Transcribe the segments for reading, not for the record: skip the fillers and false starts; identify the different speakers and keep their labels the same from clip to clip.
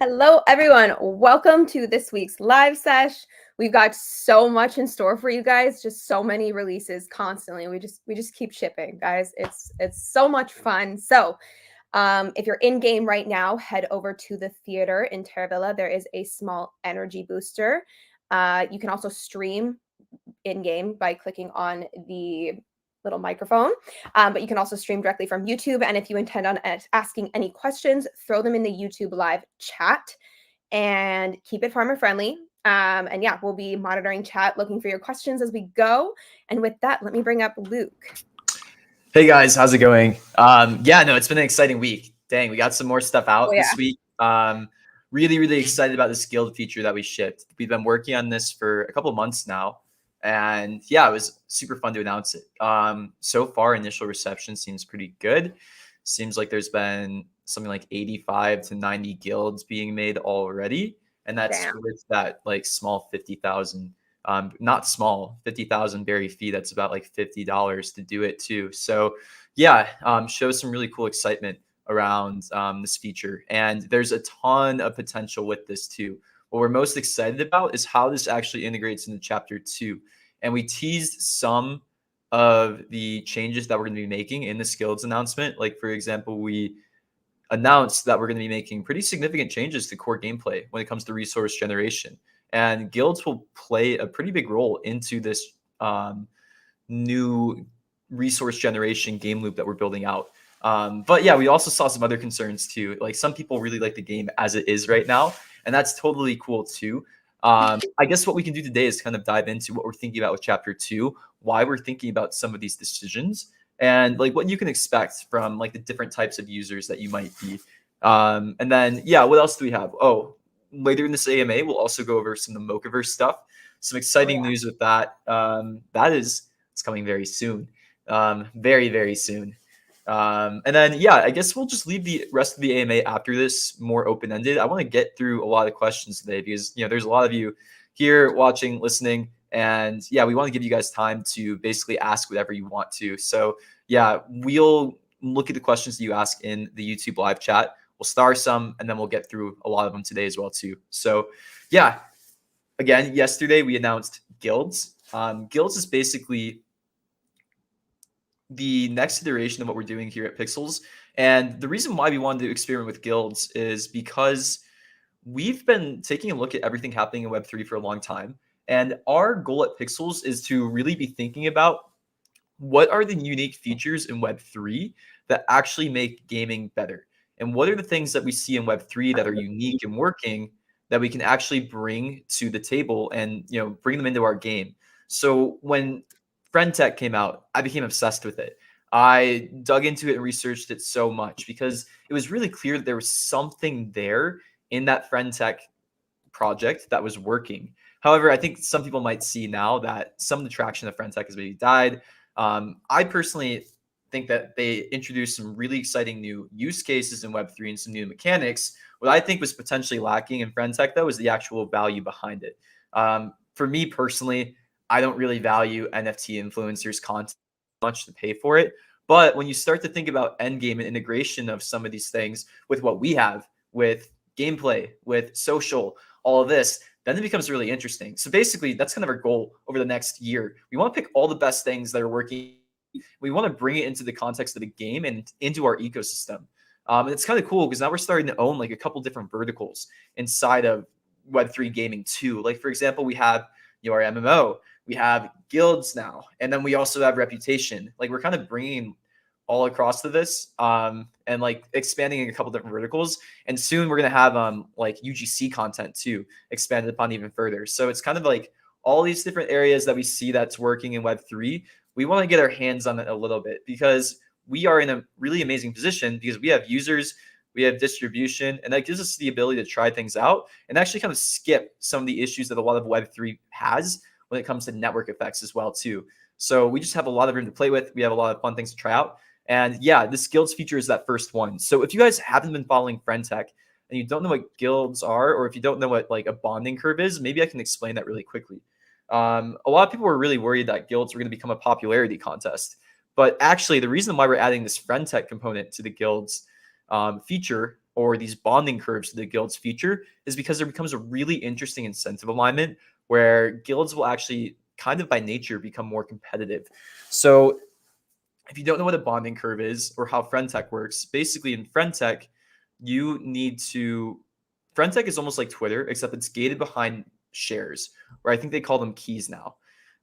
Speaker 1: Hello, everyone. Welcome to this week's live sesh. We've got so much in store for you guys. Just so many releases constantly. We just keep shipping, guys. It's so much fun. So, if you're in game right now, head over to the theater in Terravilla. There is a small energy booster. You can also stream in game by clicking on the little microphone, but you can also stream directly from YouTube. And if you intend on asking any questions, throw them in the YouTube live chat and keep it farmer friendly. And yeah, we'll be monitoring chat, looking for your questions as we go. And with that, let me bring up Luke.
Speaker 2: Hey guys, how's it going? Yeah, no, it's been an exciting week. Dang, we got some more stuff out this week. Really excited about this guild feature that we shipped. We've been working on this for a couple months now. And yeah, it was super fun to announce it. So far, initial reception seems pretty good. Seems like there's been something like 85 to 90 guilds being made already. And that's with that like small 50,000, not small, 50,000 berry fee. That's about like $50 to do it too. So yeah, shows some really cool excitement around this feature. And there's a ton of potential with this too. What we're most excited about is how this actually integrates into chapter 2. And we teased some of the changes that we're going to be making in the skills announcement. Like, for example, we announced that we're going to be making pretty significant changes to core gameplay when it comes to resource generation. And guilds will play a pretty big role into this new resource generation game loop that we're building out. But yeah, we also saw some other concerns too. Like, some people really like the game as it is right now, and that's totally cool too. I guess what we can do today is kind of dive into what we're thinking about with chapter 2, why we're thinking about some of these decisions, and like what you can expect from like the different types of users that you might be. And then yeah, what else do we have? Oh, later in this AMA, we'll also go over some of the Mocaverse stuff. Some exciting news with that. It's coming very soon. Very soon. And then, yeah, I guess we'll just leave the rest of the AMA after this more open-ended. I want to get through a lot of questions today because, there's a lot of you here watching, listening, and yeah, we want to give you guys time to basically ask whatever you want to. So yeah, we'll look at the questions that you ask in the YouTube live chat. We'll star some, and then we'll get through a lot of them today as well too. So yeah, again, yesterday we announced guilds. Guilds is basically the next iteration of what we're doing here at Pixels. And the reason why we wanted to experiment with guilds is because we've been taking a look at everything happening in Web3 for a long time. And our goal at Pixels is to really be thinking about what are the unique features in Web3 that actually make gaming better? And what are the things that we see in Web3 that are unique and working that we can actually bring to the table and bring them into our game? So when Friend Tech came out, I became obsessed with it. I dug into it and researched it so much because it was really clear that there was something there in that Friend Tech project that was working. However, I think some people might see now that some of the traction of Friend Tech has maybe died. I personally think that they introduced some really exciting new use cases in Web3 and some new mechanics. What I think was potentially lacking in Friend Tech, though, is the actual value behind it. For me personally, I don't really value NFT influencers' content much to pay for it. But when you start to think about endgame and integration of some of these things with what we have, with gameplay, with social, all of this, then it becomes really interesting. So basically, that's kind of our goal over the next year. We want to pick all the best things that are working. We want to bring it into the context of the game and into our ecosystem. And it's kind of cool because now we're starting to own like a couple different verticals inside of Web3 gaming too. Like, for example, we have our MMO, we have guilds now, and then we also have reputation. Like, we're kind of bringing all across to this and like expanding in a couple different verticals. And soon we're going to have like UGC content too, expanded upon even further. So it's kind of like all these different areas that we see that's working in Web3. We want to get our hands on it a little bit because we are in a really amazing position because we have users, we have distribution, and that gives us the ability to try things out and actually kind of skip some of the issues that a lot of Web3 has when it comes to network effects as well too. So we just have a lot of room to play with. We have a lot of fun things to try out. And yeah, this guilds feature is that first one. So if you guys haven't been following Friend Tech and you don't know what guilds are, or if you don't know what like a bonding curve is, maybe I can explain that really quickly. A lot of people were really worried that guilds were going to become a popularity contest. But actually, the reason why we're adding this Friend Tech component to the guilds feature or these bonding curves to the guild's feature is because there becomes a really interesting incentive alignment where guilds will actually kind of by nature become more competitive. So if you don't know what a bonding curve is or how friend tech works, basically in friend tech, you need to friend tech is almost like Twitter, except it's gated behind shares, or I think they call them keys now.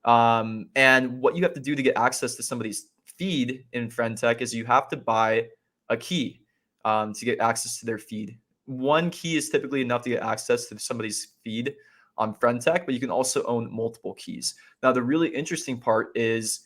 Speaker 2: And what you have to do to get access to somebody's feed in friend tech is you have to buy a key to get access to their feed. One key is typically enough to get access to somebody's feed on friend tech, but you can also own multiple keys. Now, the really interesting part is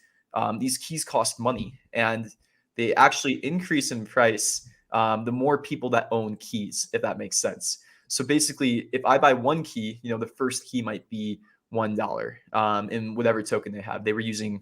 Speaker 2: these keys cost money, and they actually increase in price the more people that own keys, if that makes sense. So basically, if I buy one key, the first key might be $1 in whatever token they have. They were using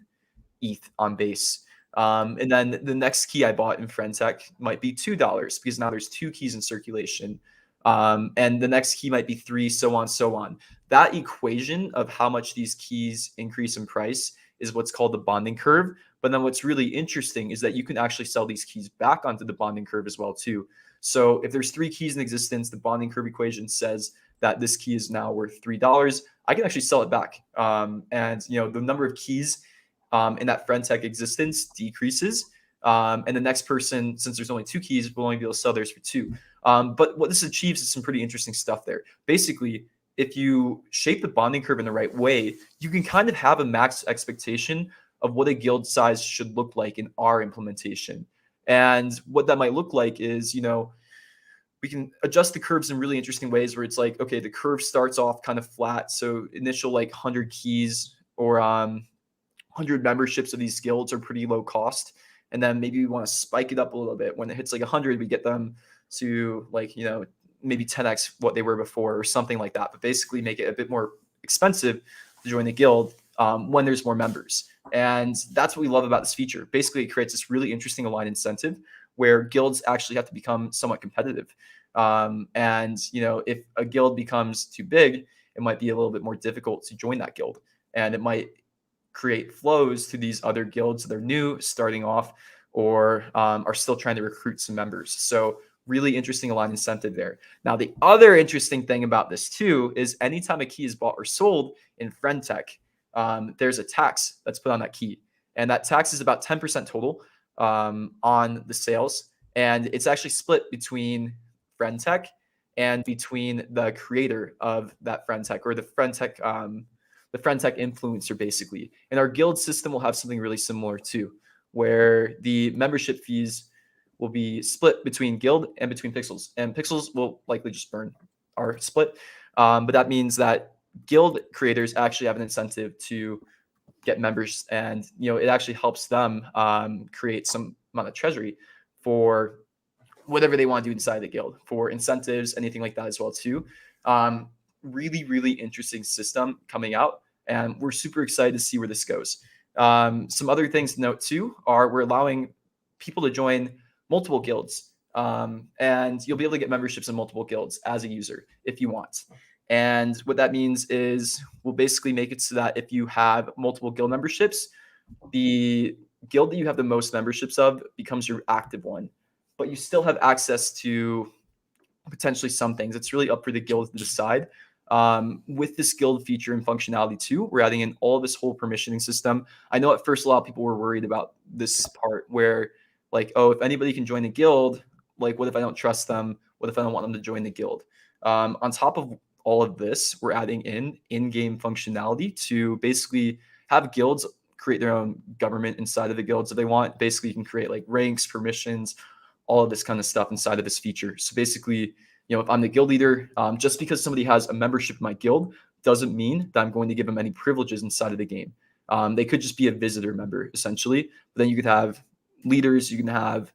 Speaker 2: ETH on base. And then the next key I bought in FriendTech might be $2 because now there's two keys in circulation. And the next key might be 3, so on, so on. That equation of how much these keys increase in price is what's called the bonding curve. But then what's really interesting is that you can actually sell these keys back onto the bonding curve as well too. So if there's 3 keys in existence, the bonding curve equation says that this key is now worth $3. I can actually sell it back. And the number of keys in that friend tech existence decreases. And the next person, since there's only 2 keys, will only be able to sell theirs for 2. But what this achieves is some pretty interesting stuff there. Basically, if you shape the bonding curve in the right way, you can kind of have a max expectation of what a guild size should look like in our implementation. And what that might look like is, we can adjust the curves in really interesting ways where it's like, okay, the curve starts off kind of flat. So initial 100 keys or 100 memberships of these guilds are pretty low cost. And then maybe we want to spike it up a little bit. When it hits 100, we get them to maybe 10x what they were before or something like that. But basically make it a bit more expensive to join the guild when there's more members. And that's what we love about this feature. Basically, it creates this really interesting aligned incentive where guilds actually have to become somewhat competitive. If a guild becomes too big, it might be a little bit more difficult to join that guild. And it might create flows to these other guilds that are new, starting off, or are still trying to recruit some members. So really interesting aligned incentive there. Now, the other interesting thing about this too is anytime a key is bought or sold in friend tech, there's a tax that's put on that key. And that tax is about 10% total on the sales. And it's actually split between friend tech and between the creator of that friend tech or the friend tech influencer, basically. And our guild system will have something really similar too, where the membership fees will be split between guild and between pixels. And pixels will likely just burn our split. But that means that guild creators actually have an incentive to get members, and it actually helps them create some amount of treasury for whatever they want to do inside the guild, for incentives, anything like that as well too. Really, really interesting system coming out, and we're super excited to see where this goes. Some other things to note too are we're allowing people to join multiple guilds, and you'll be able to get memberships in multiple guilds as a user if you want. And what that means is we'll basically make it so that if you have multiple guild memberships, the guild that you have the most memberships of becomes your active one, but you still have access to potentially some things. It's really up for the guild to decide. With this guild feature and functionality too, we're adding in all this whole permissioning system. I know at first a lot of people were worried about this part where if anybody can join the guild, what if I don't trust them? What if I don't want them to join the guild? On top of all of this, we're adding in-game functionality to basically have guilds create their own government inside of the guilds if they want. Basically, you can create ranks, permissions, all of this kind of stuff inside of this feature. So basically, if I'm the guild leader, just because somebody has a membership in my guild doesn't mean that I'm going to give them any privileges inside of the game. They could just be a visitor member, essentially. But then you could have leaders, you can have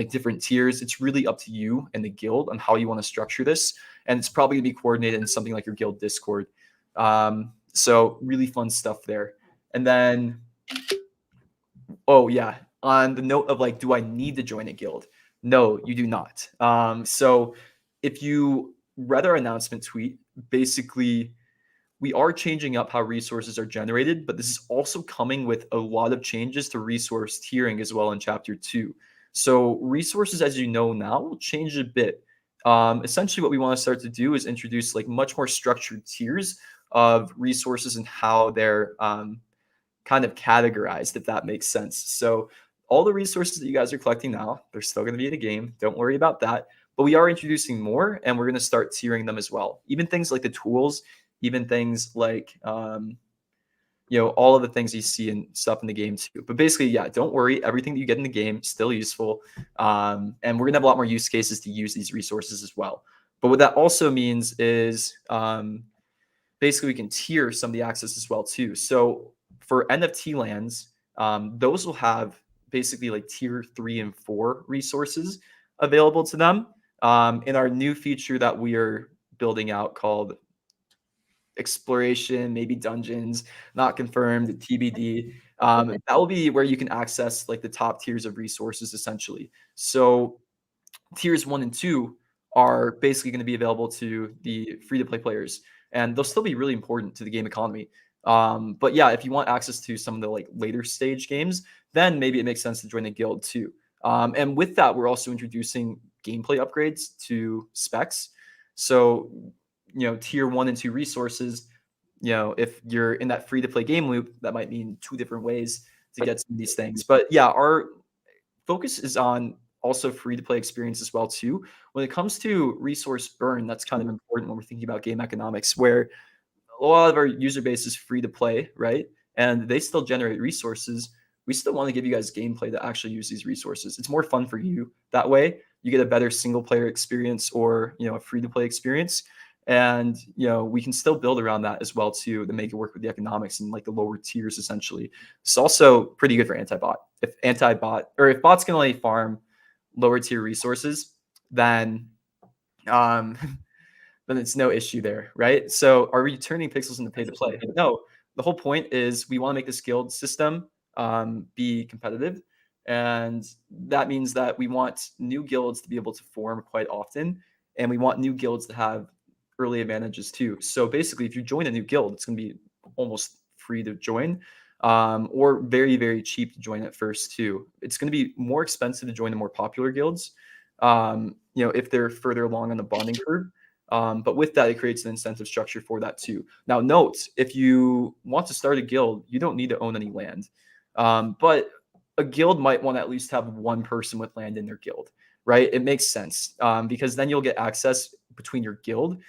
Speaker 2: different tiers. It's really up to you and the guild on how you want to structure this. And it's probably going to be coordinated in something like your guild Discord. So really fun stuff there. And then, oh yeah, on the note of do I need to join a guild? No, you do not. So if you read our announcement tweet, basically we are changing up how resources are generated, but this is also coming with a lot of changes to resource tiering as well in chapter 2. So resources, as you know now, will change a bit. Essentially, what we want to start to do is introduce like much more structured tiers of resources and how they're kind of categorized, if that makes sense. So all the resources that you guys are collecting now, they're still going to be in the game. Don't worry about that. But we are introducing more, and we're going to start tiering them as well. Even things like the tools, even things like all of the things you see and stuff in the game too. But basically, yeah, don't worry. Everything that you get in the game still useful, and we're gonna have a lot more use cases to use these resources as well. But what that also means is basically we can tier some of the access as well too. So for NFT lands, those will have basically like tier 3 and 4 resources available to them. In our new feature that we are building out called exploration, maybe dungeons, not confirmed, TBD. That will be where you can access like the top tiers of resources essentially. So tiers 1 and 2 are basically going to be available to the free to play players, and they'll still be really important to the game economy. But yeah, if you want access to some of the like later stage games, then maybe it makes sense to join the guild too. And with that, we're also introducing gameplay upgrades to specs. So tier 1 and 2 resources, if you're in that free to play game loop, that might mean 2 different ways to get some of these things. But yeah, our focus is on also free to play experience as well too. When it comes to resource burn, that's kind of important when we're thinking about game economics, where a lot of our user base is free to play, right? And they still generate resources. We still want to give you guys gameplay to actually use these resources. It's more fun for you that way. You get a better single player experience or a free to play experience. And we can still build around that as well too to make it work with the economics and like the lower tiers essentially. It's also pretty good for anti-bot. If bots can only farm lower tier resources, then then it's no issue there, right? So are we turning pixels into pay to play? No. The whole point is we want to make this guild system be competitive. And that means that we want new guilds to be able to form quite often. And we want new guilds to have early advantages too. So basically, if you join a new guild, it's going to be almost free to join, or very, very cheap to join at first too. It's going to be more expensive to join the more popular guilds, if they're further along on the bonding curve. But with that, it creates an incentive structure for that too. Now, note, if you want to start a guild, you don't need to own any land. But a guild might want to at least have one person with land in their guild, right? It makes sense because then you'll get access between your guild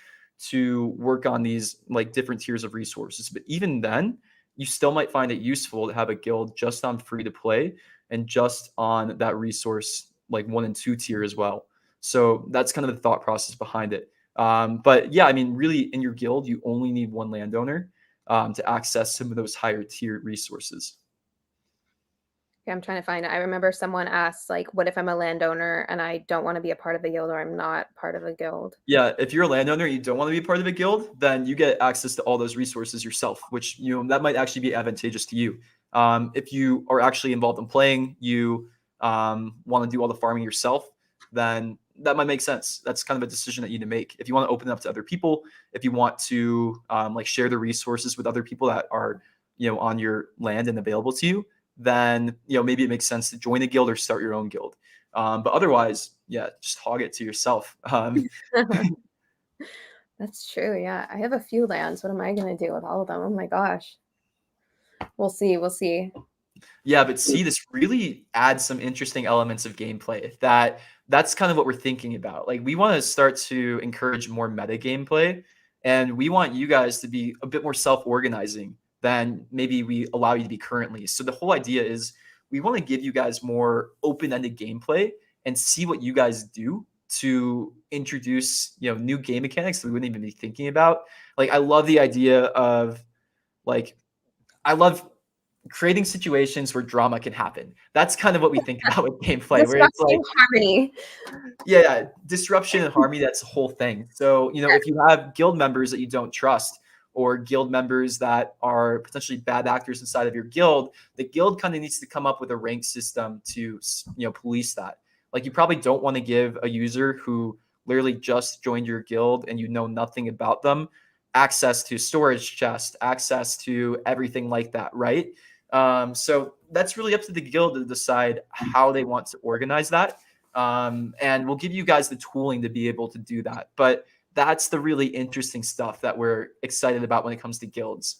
Speaker 2: to work on these like different tiers of resources. But even then, you still might find it useful to have a guild just on free to play and just on that resource like 1 and 2 tier as well. So that's kind of the thought process behind it. But yeah, I mean, really in your guild, you only need one landowner to access some of those higher tier resources.
Speaker 1: Yeah, I'm trying to find it. I remember someone asked, like, what if I'm a landowner and I don't want to be a part of a guild, or I'm not part of a guild?
Speaker 2: Yeah, if you're a landowner and you don't want to be part of a guild, then you get access to all those resources yourself, which that might actually be advantageous to you. If you are actually involved in playing, you want to do all the farming yourself, then that might make sense. That's kind of a decision that you need to make. If you want to open it up to other people, if you want to like share the resources with other people that are on your land and available to you, then maybe it makes sense to join a guild or start your own guild. But otherwise, yeah, just hog it to yourself.
Speaker 1: That's true. Yeah, I have a few lands. What am I going to do with all of them? Oh my gosh. We'll see. We'll see.
Speaker 2: Yeah, but see, this really adds some interesting elements of gameplay that's kind of what we're thinking about. Like we want to start to encourage more meta gameplay, and we want you guys to be a bit more self-organizing than maybe we allow you to be currently. So the whole idea is we want to give you guys more open-ended gameplay and see what you guys do to introduce, new game mechanics that we wouldn't even be thinking about. Like I love the idea of like I love creating situations where drama can happen. That's kind of what we think about with gameplay, where it's like,
Speaker 1: Disrupting harmony.
Speaker 2: yeah, disruption and harmony, that's the whole thing. So, if you have guild members that you don't trust or guild members that are potentially bad actors inside of your guild, the guild kind of needs to come up with a rank system to, police that. Like you probably don't want to give a user who literally just joined your guild and you know nothing about them access to storage chest, access to everything like that, right? So that's really up to the guild to decide how they want to organize that. And we'll give you guys the tooling to be able to do that. But that's the really interesting stuff that we're excited about when it comes to guilds.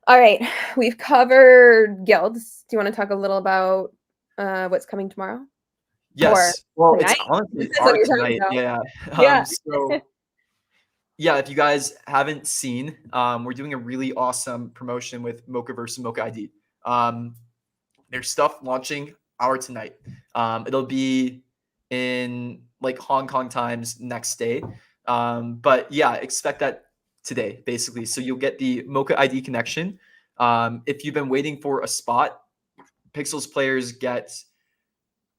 Speaker 1: All right, we've covered guilds. Do you want to talk a little about what's coming tomorrow?
Speaker 2: Yes. Well, it's
Speaker 1: Tonight?
Speaker 2: honestly
Speaker 1: Depends on
Speaker 2: our
Speaker 1: your time
Speaker 2: tonight.
Speaker 1: zone.
Speaker 2: Yeah.
Speaker 1: Yeah.
Speaker 2: So yeah, if you guys haven't seen, we're doing a really awesome promotion with Mocaverse and Moca ID. There's stuff launching our tonight. It'll be in like Hong Kong times next day. But yeah, expect that today, basically. So you'll get the Moca ID connection. If you've been waiting for a spot, Pixels players get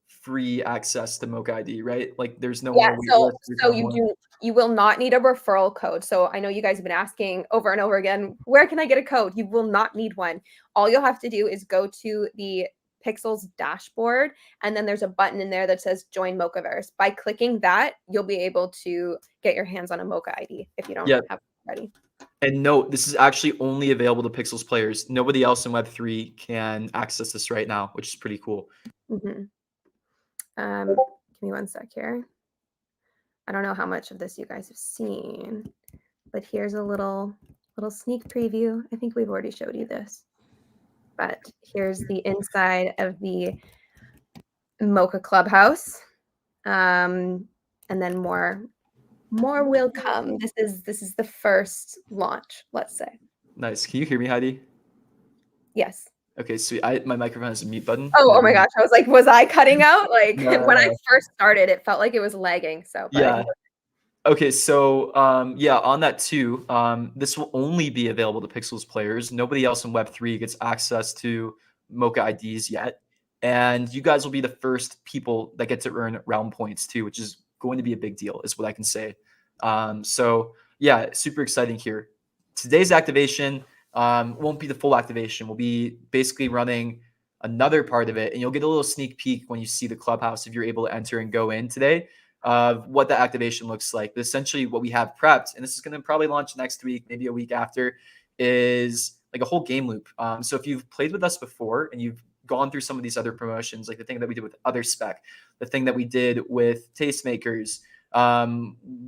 Speaker 2: free access to Moca ID, right? Like there's no
Speaker 1: Yeah,
Speaker 2: more wait list. There's
Speaker 1: so
Speaker 2: no more.
Speaker 1: you will not need a referral code. So I know you guys have been asking over and over again, where can I get a code? You will not need one. All you'll have to do is go to the Pixels dashboard, and then there's a button in there that says join Mocaverse. By clicking that, you'll be able to get your hands on a Moca ID if you don't
Speaker 2: Yeah.
Speaker 1: have it already.
Speaker 2: And note, this is actually only available to Pixels players. Nobody else in Web3 can access this right now, which is pretty cool.
Speaker 1: Mm-hmm. Give me one sec here. I don't know how much of this you guys have seen, but here's a little sneak preview. I think we've already showed you this, but here's the inside of the Mocha Clubhouse, and then more will come. This is the first launch, let's say.
Speaker 2: Nice. Can you hear me, Heidi?
Speaker 1: Yes.
Speaker 2: Okay, sweet. My microphone has a mute button.
Speaker 1: Oh my gosh. I was like, was I cutting out? Like
Speaker 2: No.
Speaker 1: when I first started, it felt like it was lagging. So, but
Speaker 2: Yeah. Okay, so yeah, on that too, this will only be available to Pixels players. Nobody else in Web3 gets access to Mocha IDs yet. And you guys will be the first people that get to earn realm points too, which is going to be a big deal, is what I can say. So yeah, super exciting here. Today's activation won't be the full activation. We'll be basically running another part of it, and you'll get a little sneak peek when you see the clubhouse if you're able to enter and go in today of what the activation looks like. But essentially what we have prepped, and this is going to probably launch next week, maybe a week after, is like a whole game loop. So if you've played with us before and you've gone through some of these other promotions, like the thing that we did with Other Spec, the thing that we did with Tastemakers,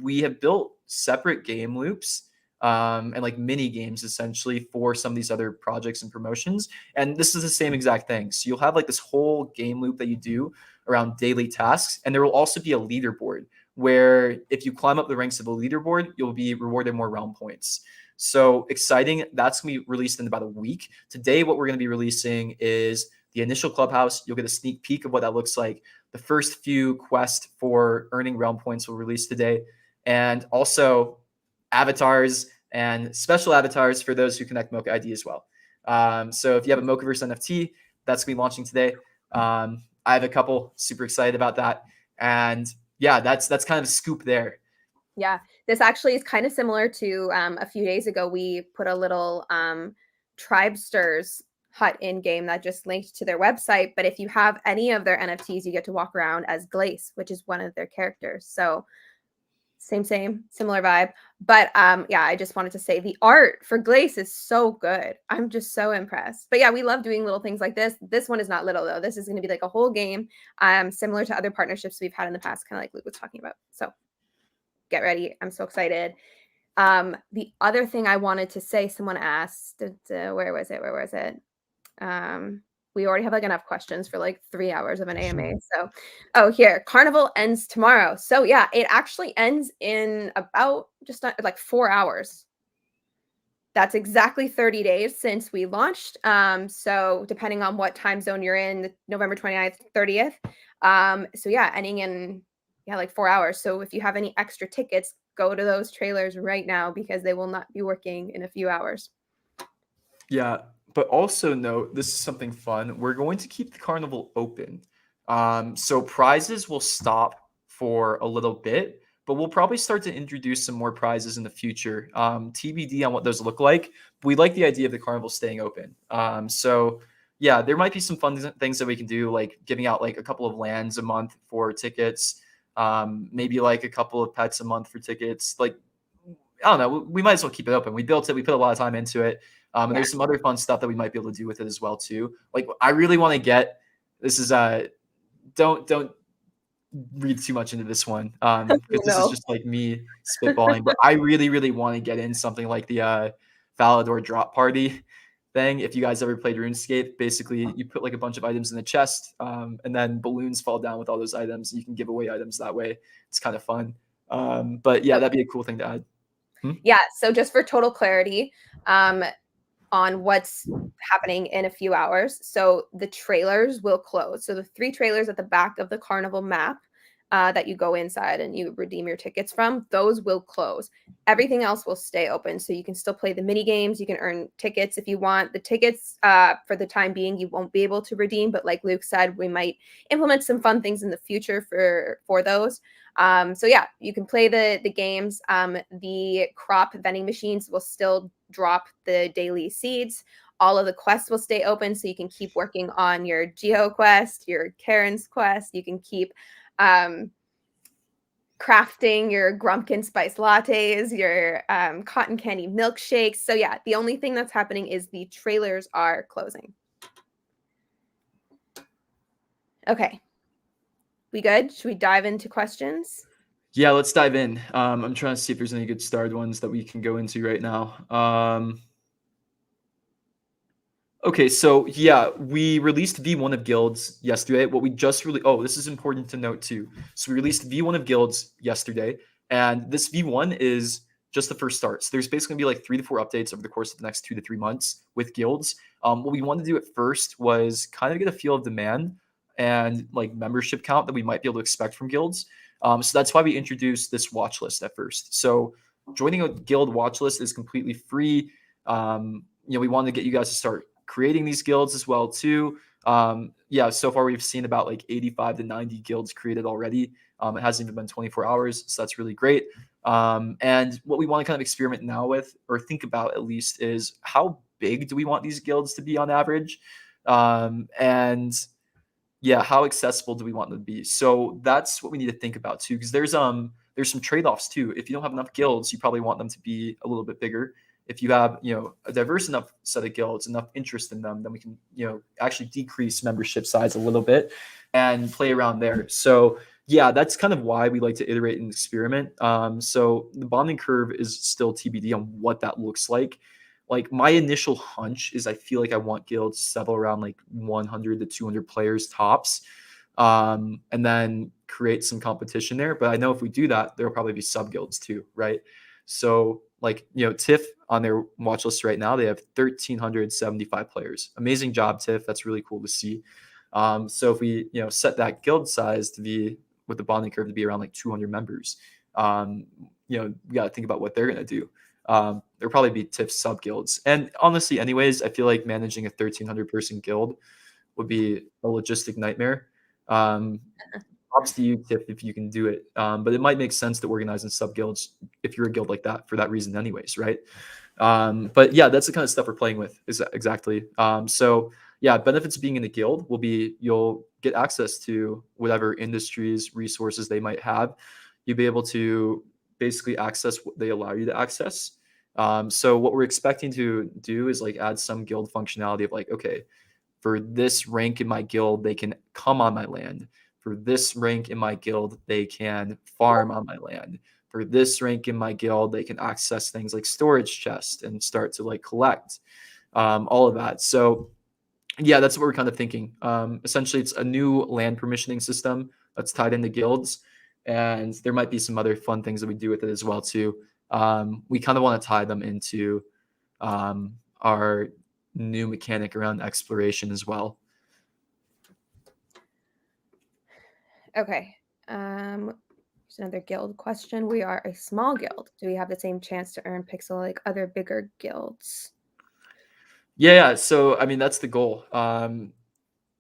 Speaker 2: we have built separate game loops and like mini games essentially for some of these other projects and promotions. And this is the same exact thing. So you'll have like this whole game loop that you do around daily tasks. And there will also be a leaderboard where if you climb up the ranks of a leaderboard, you'll be rewarded more realm points. So exciting. That's going to be released in about a week. Today, what we're going to be releasing is the initial clubhouse. You'll get a sneak peek of what that looks like. The first few quests for earning realm points will release today. And also avatars and special avatars for those who connect Mocha ID as well. So if you have a Mocaverse NFT, that's going to be launching today. I have a couple, super excited about that. And yeah, that's kind of a scoop there.
Speaker 1: Yeah, this actually is kind of similar to a few days ago, we put a little Tribesters hut in game that just linked to their website. But if you have any of their NFTs, you get to walk around as Glace, which is one of their characters. So same, similar vibe. But yeah, I just wanted to say the art for Glace is so good. I'm just so impressed. But yeah, we love doing little things like this. This one is not little though. This is going to be like a whole game, similar to other partnerships we've had in the past, kind of like Luke was talking about. So get ready. I'm so excited. The other thing I wanted to say, someone asked, where was it? We already have like enough questions for like 3 hours of an AMA. So, oh, here, Carnival ends tomorrow. So yeah, it actually ends in about just not, like 4 hours. That's exactly 30 days since we launched. So depending on what time zone you're in, November 29th, 30th. So yeah, ending in like 4 hours. So if you have any extra tickets, go to those trailers right now because they will not be working in a few hours.
Speaker 2: Yeah, but also note, this is something fun. We're going to keep the carnival open. So prizes will stop for a little bit, but we'll probably start to introduce some more prizes in the future. TBD on what those look like. But we like the idea of the carnival staying open. So yeah, there might be some fun things that we can do, like giving out like a couple of lands a month for tickets, maybe like a couple of pets a month for tickets. Like, I don't know, we might as well keep it open. We built it, we put a lot of time into it. And
Speaker 1: Yeah.
Speaker 2: there's some other fun stuff that we might be able to do with it as well too. Like I really want to get this is don't read too much into this one because this is
Speaker 1: No.
Speaker 2: just like me spitballing. But I really want to get in something like the Falador drop party thing. If you guys ever played RuneScape, basically you put like a bunch of items in the chest, and then balloons fall down with all those items. You can give away items that way. It's kind of fun. But yeah, that'd be a cool thing to add.
Speaker 1: Yeah. So just for total clarity, on what's happening in a few hours. So the trailers will close. So the 3 trailers at the back of the Carnival map that you go inside and you redeem your tickets from, those will close. Everything else will stay open. So you can still play the mini games. You can earn tickets if you want. The tickets for the time being, you won't be able to redeem. But like Luke said, we might implement some fun things in the future for those. So yeah, you can play the games. The crop vending machines will still drop the daily seeds. All of the quests will stay open, so you can keep working on your Geo quest, your Karen's quest. You can keep crafting your Grumpkin spice lattes, your cotton candy milkshakes. So yeah, the only thing that's happening is the trailers are closing. Okay. We good? Should we dive into questions?
Speaker 2: Yeah, let's dive in. I'm trying to see if there's any good starred ones that we can go into right now. Okay, so yeah, we released V1 of Guilds yesterday. What we just really this is important to note too. So we released V1 of Guilds yesterday, and this V1 is just the first start. So there's basically gonna be like 3 to 4 updates over the course of the next 2 to 3 months with guilds. What we wanted to do at first was kind of get a feel of demand and like membership count that we might be able to expect from guilds. So that's why we introduced this watch list at first. So joining a guild watch list is completely free. We wanted to get you guys to start creating these guilds as well too. Yeah, so far we've seen about like 85 to 90 guilds created already. It hasn't even been 24 hours, so that's really great. And what we want to kind of experiment now with, or think about at least, is how big do we want these guilds to be on average? And yeah, how accessible do we want them to be? So that's what we need to think about too, because there's some trade-offs too. If you don't have enough guilds, you probably want them to be a little bit bigger. If you have, a diverse enough set of guilds, enough interest in them, then we can, actually decrease membership size a little bit and play around there. So yeah, that's kind of why we like to iterate and experiment. So the bonding curve is still TBD on what that looks like. Like my initial hunch is I feel like I want guilds to settle around like 100 to 200 players tops, and then create some competition there. But I know if we do that, there will probably be sub guilds too, right? So like, TIFF on their watch list right now, they have 1,375 players. Amazing job, TIFF. That's really cool to see. So if we, set that guild size to be with the bonding curve to be around like 200 members, we got to think about what they're going to do. There'll probably be TIFF sub guilds. And honestly, anyways, I feel like managing a 1,300 person guild would be a logistic nightmare. Props to you, Tiff, if you can do it. But it might make sense to organize in sub guilds if you're a guild like that for that reason, anyways, right? But yeah, that's the kind of stuff we're playing with. Exactly. So yeah, benefits of being in a guild will be you'll get access to whatever industries, resources they might have. You'll be able to basically access what they allow you to access. So what we're expecting to do is like add some guild functionality of like, okay, for this rank in my guild, they can come on my land. For this rank in my guild, they can farm on my land. For this rank in my guild, they can access things like storage chests and start to like collect all of that. So yeah, that's what we're kind of thinking. Essentially, it's a new land permissioning system that's tied into guilds, and there might be some other fun things that we do with it as well too. We kind of want to tie them into our new mechanic around exploration as well.
Speaker 1: Okay. Here's another guild question. We are a small guild. Do we have the same chance to earn pixel like other bigger guilds?
Speaker 2: Yeah. So I mean, that's the goal. What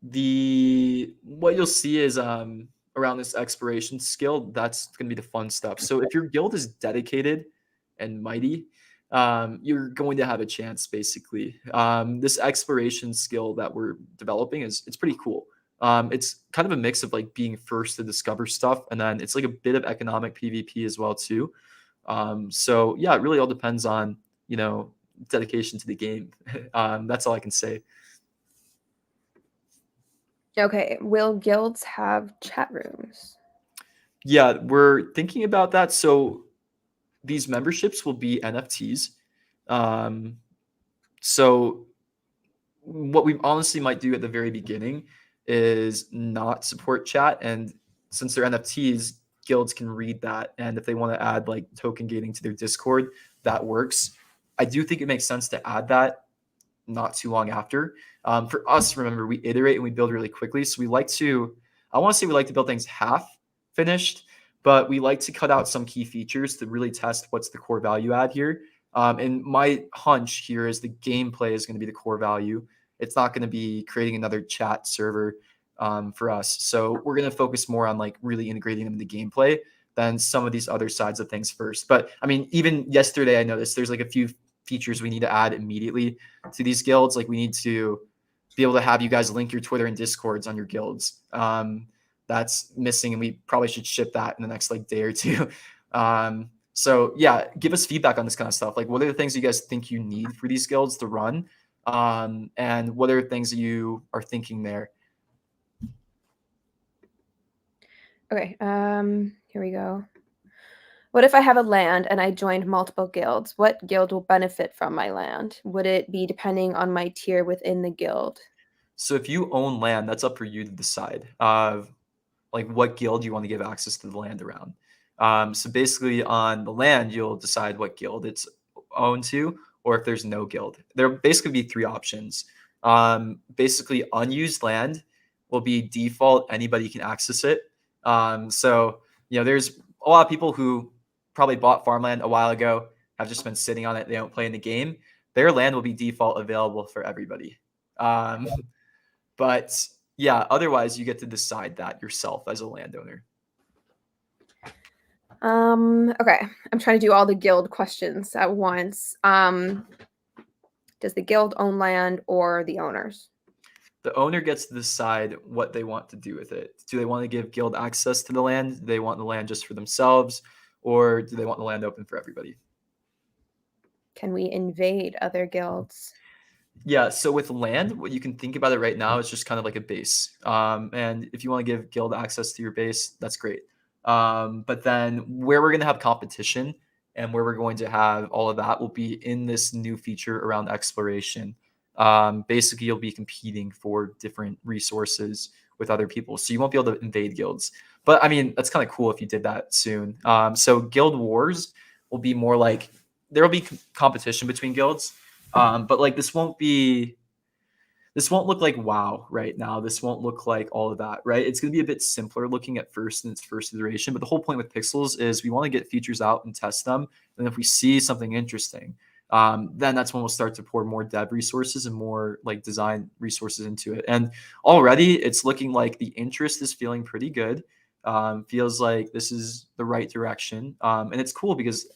Speaker 2: you'll see is around this exploration skill. That's going to be the fun stuff. So if your guild is dedicated and mighty, you're going to have a chance. Basically, this exploration skill that we're developing it's pretty cool. It's kind of a mix of like being first to discover stuff, and then it's like a bit of economic PvP as well too. So yeah, it really all depends on dedication to the game. That's all I can say.
Speaker 1: Okay, will guilds have chat rooms?
Speaker 2: Yeah, we're thinking about that. So these memberships will be NFTs. Um, so what we honestly might do at the very beginning is not support chat, and since they're NFTs, guilds can read that, and if they want to add like token gating to their Discord, that works. I do think it makes sense to add that not too long after. For us, remember, we iterate and we build really quickly, so we like to, I want to say we like to build things half finished, but we like to cut out some key features to really test what's the core value add here. And my hunch here is the gameplay is going to be the core value. It's not going to be creating another chat server for us. So we're going to focus more on like really integrating them into gameplay than some of these other sides of things first. But I mean, even yesterday, I noticed there's like a few features we need to add immediately to these guilds. Like we need to be able to have you guys link your Twitter and Discords on your guilds. That's missing, and we probably should ship that in the next like day or two. So yeah, give us feedback on this kind of stuff. Like, what are the things you guys think you need for these guilds to run, and what are things you are thinking there?
Speaker 1: Okay, here we go. What if I have a land and I joined multiple guilds? What guild will benefit from my land? Would it be depending on my tier within the guild?
Speaker 2: So if you own land, that's up for you to decide. Like what guild you want to give access to the land around. So basically, on the land, you'll decide what guild it's owned to, or if there's no guild. There'll basically be three options. Basically, unused land will be default; anybody can access it. So there's a lot of people who probably bought farmland a while ago, have just been sitting on it. They don't play in the game. Their land will be default available for everybody. Um, but yeah, otherwise you get to decide that yourself as a landowner.
Speaker 1: Okay, I'm trying to do all the guild questions at once. Does the guild own land or the owners?
Speaker 2: The owner gets to decide what they want to do with it. Do they want to give guild access to the land? Do they want the land just for themselves? Or do they want the land open for everybody?
Speaker 1: Can we invade other guilds?
Speaker 2: Yeah, so with land, what you can think about it right now is just kind of like a base. And if you want to give guild access to your base, that's great. But then where we're going to have competition and where we're going to have all of that will be in this new feature around exploration. Basically, you'll be competing for different resources with other people. So you won't be able to invade guilds. But I mean, that's kind of cool if you did that soon. So guild wars will be more like there will be competition between guilds. But like this won't look like WoW right now. This won't look like all of that, right? It's going to be a bit simpler looking at first in its first iteration. But the whole point with Pixels is we want to get features out and test them. And if we see something interesting, then that's when we'll start to pour more dev resources and more like design resources into it. And already it's looking like the interest is feeling pretty good. Feels like this is the right direction. And it's cool because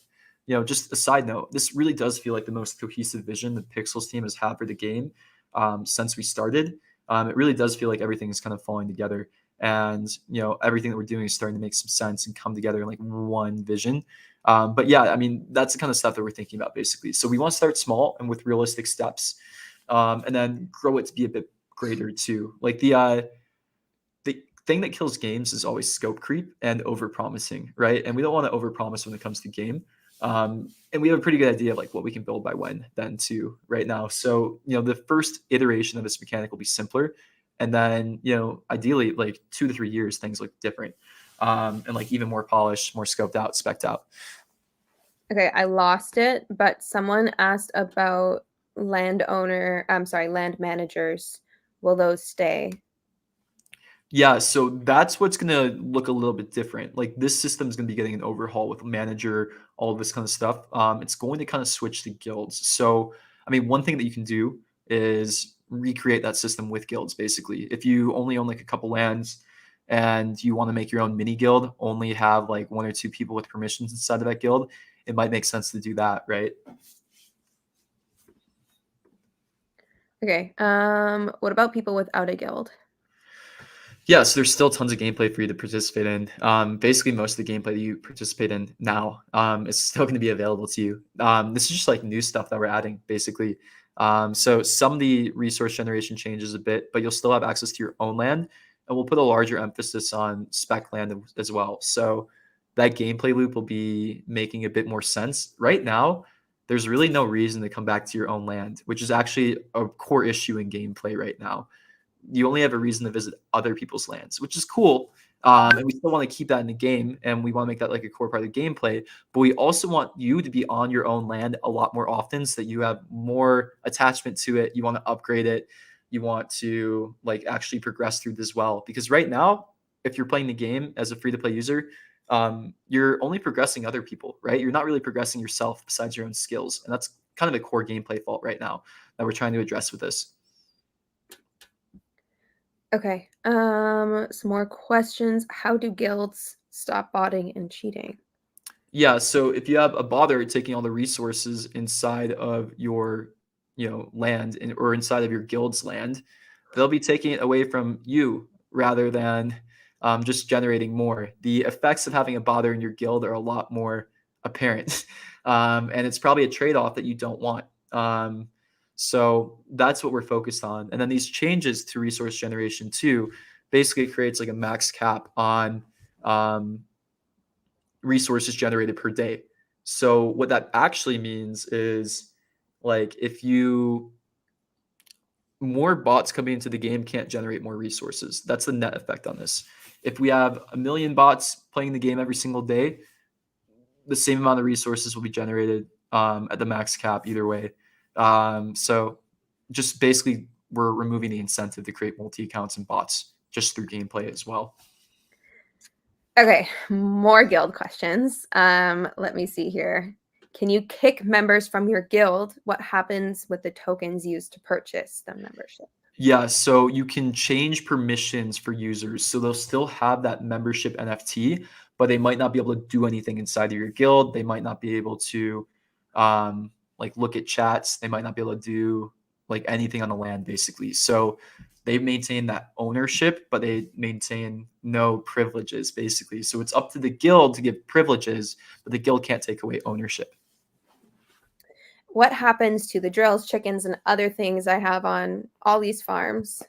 Speaker 2: just a side note, this really does feel like the most cohesive vision the Pixels team has had for the game since we started. It really does feel like everything is kind of falling together, and everything that we're doing is starting to make some sense and come together in like one vision. But yeah, I mean that's the kind of stuff that we're thinking about basically. So we want to start small and with realistic steps, and then grow it to be a bit greater too. Like the thing that kills games is always scope creep and over promising, right? And we don't want to over promise when it comes to game. And we have a pretty good idea of like what we can build by when then too right now. So the first iteration of this mechanic will be simpler, and then ideally like 2 to 3 years things look different, and like even more polished, more scoped out, specced out.
Speaker 1: Okay, I lost it, but someone asked about land managers. Will those stay?
Speaker 2: Yeah, so that's what's going to look a little bit different. Like this system is going to be getting an overhaul with manager, all of this kind of stuff. It's going to kind of switch to guilds. So, I mean, one thing that you can do is recreate that system with guilds. Basically, if you only own like a couple lands and you want to make your own mini guild, only have like 1 or 2 people with permissions inside of that guild, it might make sense to do that, right?
Speaker 1: Okay. What about people without a guild?
Speaker 2: Yeah, so there's still tons of gameplay for you to participate in. Basically, most of the gameplay that you participate in now is still going to be available to you. This is just like new stuff that we're adding, basically. So some of the resource generation changes a bit, but you'll still have access to your own land, and we'll put a larger emphasis on spec land as well. So that gameplay loop will be making a bit more sense. Right now, there's really no reason to come back to your own land, which is actually a core issue in gameplay right now. You only have a reason to visit other people's lands, which is cool. And we still want to keep that in the game, and we want to make that like a core part of the gameplay. But we also want you to be on your own land a lot more often, so that you have more attachment to it. You want to upgrade it. You want to like actually progress through this well. Because right now, if you're playing the game as a free to play user, you're only progressing other people, right? You're not really progressing yourself besides your own skills, and that's kind of a core gameplay fault right now that we're trying to address with this.
Speaker 1: Okay. Some more questions. How do guilds stop botting and cheating?
Speaker 2: Yeah, so if you have a bother taking all the resources inside of your, land or inside of your guild's land, they'll be taking it away from you rather than just generating more. The effects of having a bother in your guild are a lot more apparent, and it's probably a trade-off that you don't want. So that's what we're focused on. And then these changes to resource generation too, basically creates like a max cap on resources generated per day. So what that actually means is like if you more bots coming into the game can't generate more resources. That's the net effect on this. If we have a million bots playing the game every single day, the same amount of resources will be generated at the max cap either way. So just basically we're removing the incentive to create multi accounts and bots just through gameplay as well.
Speaker 1: Okay, more guild questions. Let me see here. Can you kick members from your guild? What happens with the tokens used to purchase the membership?
Speaker 2: Yeah, so you can change permissions for users. So they'll still have that membership NFT, but they might not be able to do anything inside of your guild. They might not be able to like look at chats. They might not be able to do like anything on the land basically. So they maintain that ownership, but they maintain no privileges basically. So it's up to the guild to give privileges, but the guild can't take away ownership.
Speaker 1: What happens to the drills, chickens, and other things I have on all these farms?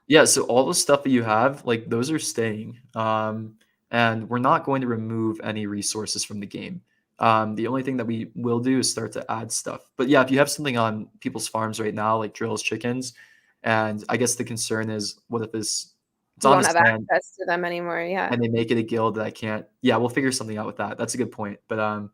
Speaker 2: Yeah, so all the stuff that you have, like those are staying. And we're not going to remove any resources from the game. The only thing that we will do is start to add stuff. But yeah, if you have something on people's farms right now, like drills, chickens, and I guess the concern is, what if it's
Speaker 1: You
Speaker 2: on
Speaker 1: won't
Speaker 2: this
Speaker 1: have
Speaker 2: land
Speaker 1: access to them anymore. Yeah.
Speaker 2: and they make it a guild that I can't? Yeah, we'll figure something out with that. That's a good point. But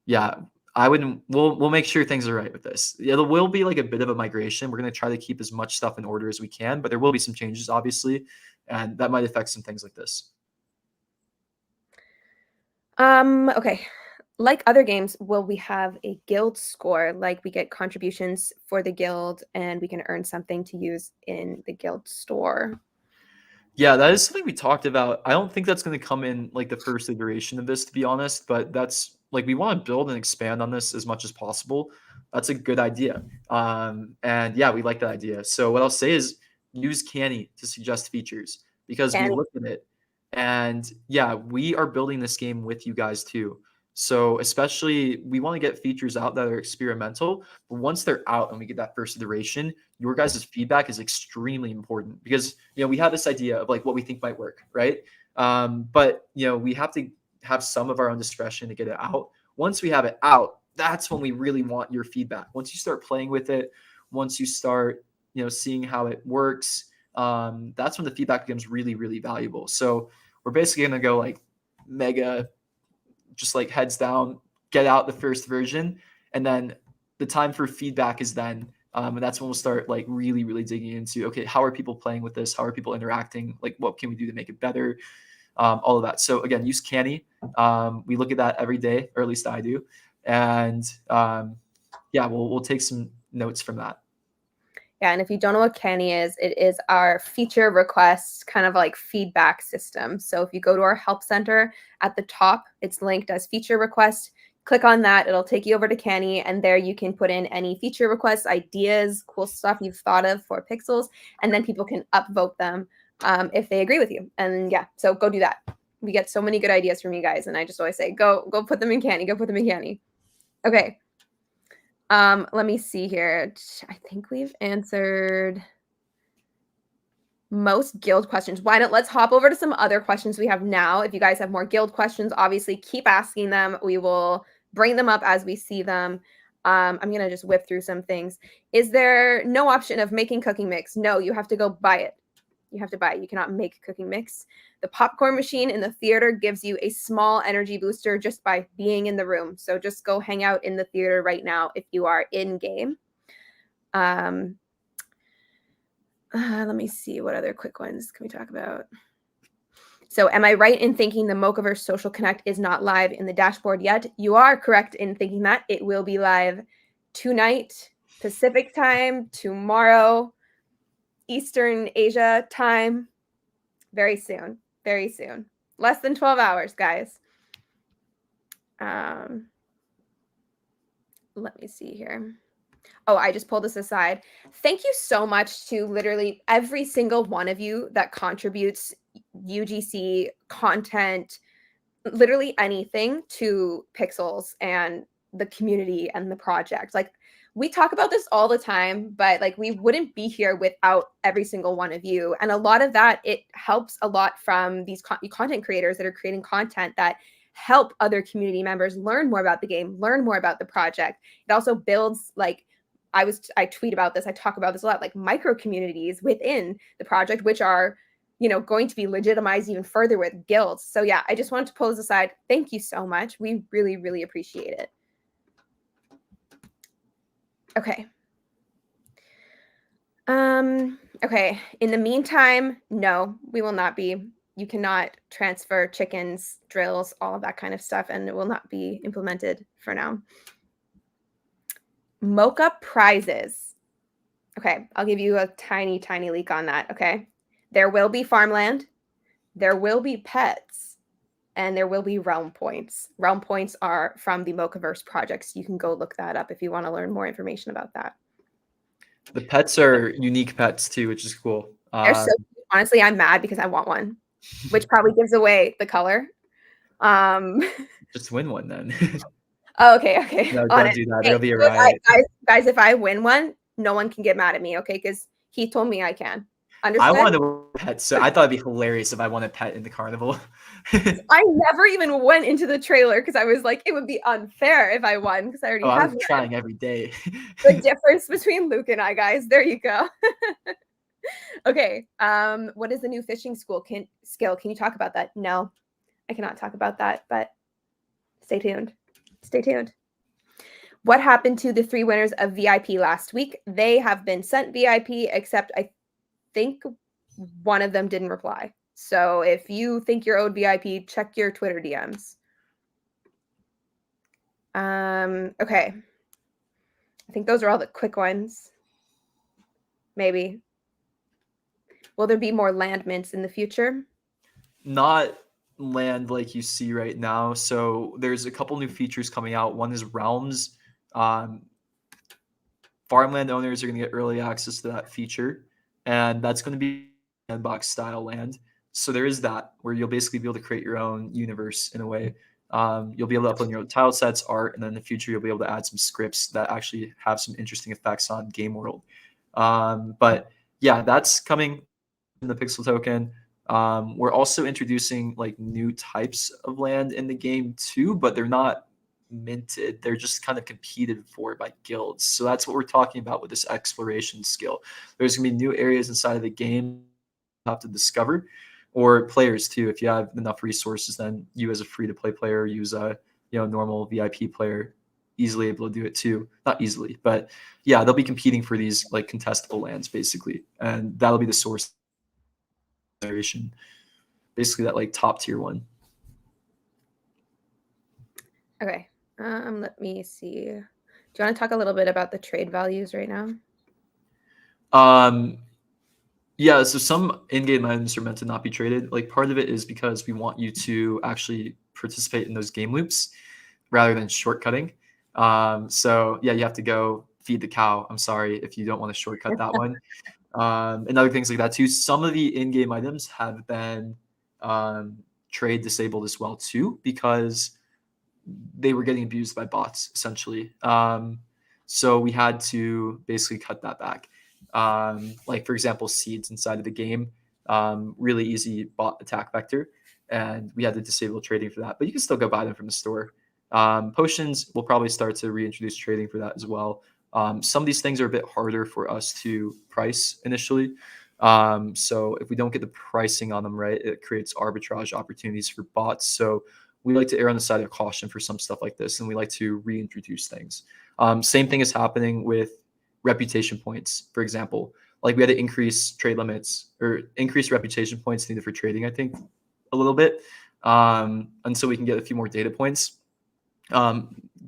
Speaker 2: yeah, I wouldn't. We'll make sure things are right with this. Yeah, there will be like a bit of a migration. We're going to try to keep as much stuff in order as we can, but there will be some changes, obviously, and that might affect some things like this.
Speaker 1: Okay. Like other games, will we have a guild score? Like we get contributions for the guild and we can earn something to use in the guild store.
Speaker 2: Yeah, that is something we talked about. I don't think that's going to come in like the first iteration of this, to be honest. But that's like we want to build and expand on this as much as possible. That's a good idea. And yeah, we like that idea. So what I'll say is use Canny to suggest features because we
Speaker 1: And
Speaker 2: look at it, and yeah, we are building this game with you guys too. So especially we want to get features out that are experimental, but once they're out and we get that first iteration, your guys' feedback is extremely important because we have this idea of like what we think might work, right? But we have to have some of our own discretion to get it out. Once we have it out, that's when we really want your feedback. Once you start playing with it, once you start seeing how it works, that's when the feedback becomes really, really valuable. So we're basically gonna go like mega, just like heads down, get out the first version, and then the time for feedback is then. And that's when we'll start like really, really digging into, okay, how are people playing with this? How are people interacting? Like, what can we do to make it better? All of that. So again, use Canny. We look at that every day, or at least I do. And yeah, we'll take some notes from that.
Speaker 1: yeah, and if you don't know what Canny is, it is our feature request kind of like feedback system. So if you go to our help center at the top, it's linked as feature request. Click on that, it'll take you over to Canny, and there you can put in any feature requests, ideas, cool stuff you've thought of for Pixels, and then people can upvote them if they agree with you. And yeah, so go do that. We get so many good ideas from you guys, and I just always say, go put them in candy. Go put them in candy. Okay. Let me see here. I think we've answered most guild questions. Let's hop over to some other questions we have now. If you guys have more guild questions, obviously keep asking them. We will bring them up as we see them. I'm going to just whip through some things. Is there no option of making cooking mix? No, you have to go buy it. You have to buy it. You cannot make cooking mix. The popcorn machine in the theater gives you a small energy booster just by being in the room. So just go hang out in the theater right now if you are in game. Let me see, what other quick ones can we talk about? So am I right in thinking the Mocaverse Social Connect is not live in the dashboard yet? You are correct in thinking that. It will be live tonight, Pacific time, tomorrow, Eastern Asia time, very soon, very soon. Less than 12 hours, guys. Let me see here. Oh, I just pulled this aside. Thank you so much to literally every single one of you that contributes UGC content, literally anything to Pixels and the community and the project. Like, we talk about this all the time, but like, we wouldn't be here without every single one of you. And a lot of that, it helps a lot from these content creators that are creating content that help other community members learn more about the game, learn more about the project. It also builds, like, I tweet about this, I talk about this a lot, like micro communities within the project, which are, you know, going to be legitimized even further with guilds. So yeah, I just wanted to pull this aside. Thank you so much. We really, really appreciate it. Okay. Okay. In the meantime, no, we will not be. You cannot transfer chickens, drills, all of that kind of stuff, and it will not be implemented for now. Mocha prizes. Okay, I'll give you a tiny, tiny leak on that, okay? There will be farmland, there will be pets, and there will be realm points. Realm points are from the Mocaverse projects. You can go look that up if you want to learn more information about that.
Speaker 2: The pets are unique pets too, which is cool.
Speaker 1: They're so cute. Honestly, I'm mad because I want one, which probably gives away the color.
Speaker 2: Just win one then.
Speaker 1: Oh, okay.
Speaker 2: No,
Speaker 1: On
Speaker 2: don't
Speaker 1: it.
Speaker 2: do that.
Speaker 1: Hey,
Speaker 2: There'll be a riot.
Speaker 1: guys, if I win one, no one can get mad at me, okay? Because he told me I can.
Speaker 2: I
Speaker 1: Understood?
Speaker 2: wanted a pet, so I thought it'd be hilarious if I won a pet in the carnival.
Speaker 1: I never even went into the trailer because I was like, it would be unfair if I won because I already
Speaker 2: I
Speaker 1: have
Speaker 2: was trying every day.
Speaker 1: the difference between Luke and I, guys. There you go. Okay. What is the new fishing skill? Can you talk about that? No, I cannot talk about that, but stay tuned. Stay tuned. What happened to the 3 winners of VIP last week? They have been sent VIP, except I think one of them didn't reply. So if you think you're owed VIP, check your Twitter DMs. Okay. I think those are all the quick ones. Maybe. Will there be more land mints in the future?
Speaker 2: Not land like you see right now. So there's a couple new features coming out. One is realms. Farmland owners are going to get early access to that feature, and that's going to be sandbox style land. So there is that where you'll basically be able to create your own universe in a way. You'll be able to upload your own tile sets, art, and then in the future you'll be able to add some scripts that actually have some interesting effects on game world. But yeah, that's coming in the Pixel token. We're also introducing like new types of land in the game too, but they're not minted. They're just kind of competed for by guilds. So that's what we're talking about with this exploration skill. There's gonna be new areas inside of the game you have to discover, or players too. If you have enough resources, then you as a free-to-play player, use a normal VIP player, easily able to do it too. Not easily, but yeah, they'll be competing for these like contestable lands basically, and that'll be the source generation, basically that like top tier one.
Speaker 1: Okay. Let me see. Do you want to talk a little bit about the trade values right now?
Speaker 2: Yeah, so some in-game items are meant to not be traded. Like part of it is because we want you to actually participate in those game loops rather than shortcutting. So yeah, you have to go feed the cow. I'm sorry if you don't want to shortcut that one. and other things like that too. Some of the in-game items have been trade disabled as well too, because they were getting abused by bots essentially. So we had to basically cut that back. Like for example, seeds inside of the game, really easy bot attack vector, and we had to disable trading for that. But you can still go buy them from the store. Potions, we'll probably start to reintroduce trading for that as well. Some of these things are a bit harder for us to price initially. So if we don't get the pricing on them right, it creates arbitrage opportunities for bots. So we like to err on the side of caution for some stuff like this, and we like to reintroduce things. Same thing is happening with reputation points, for example. Like we had to increase trade limits or increase reputation points needed for trading, I think, a little bit, until we can get a few more data points.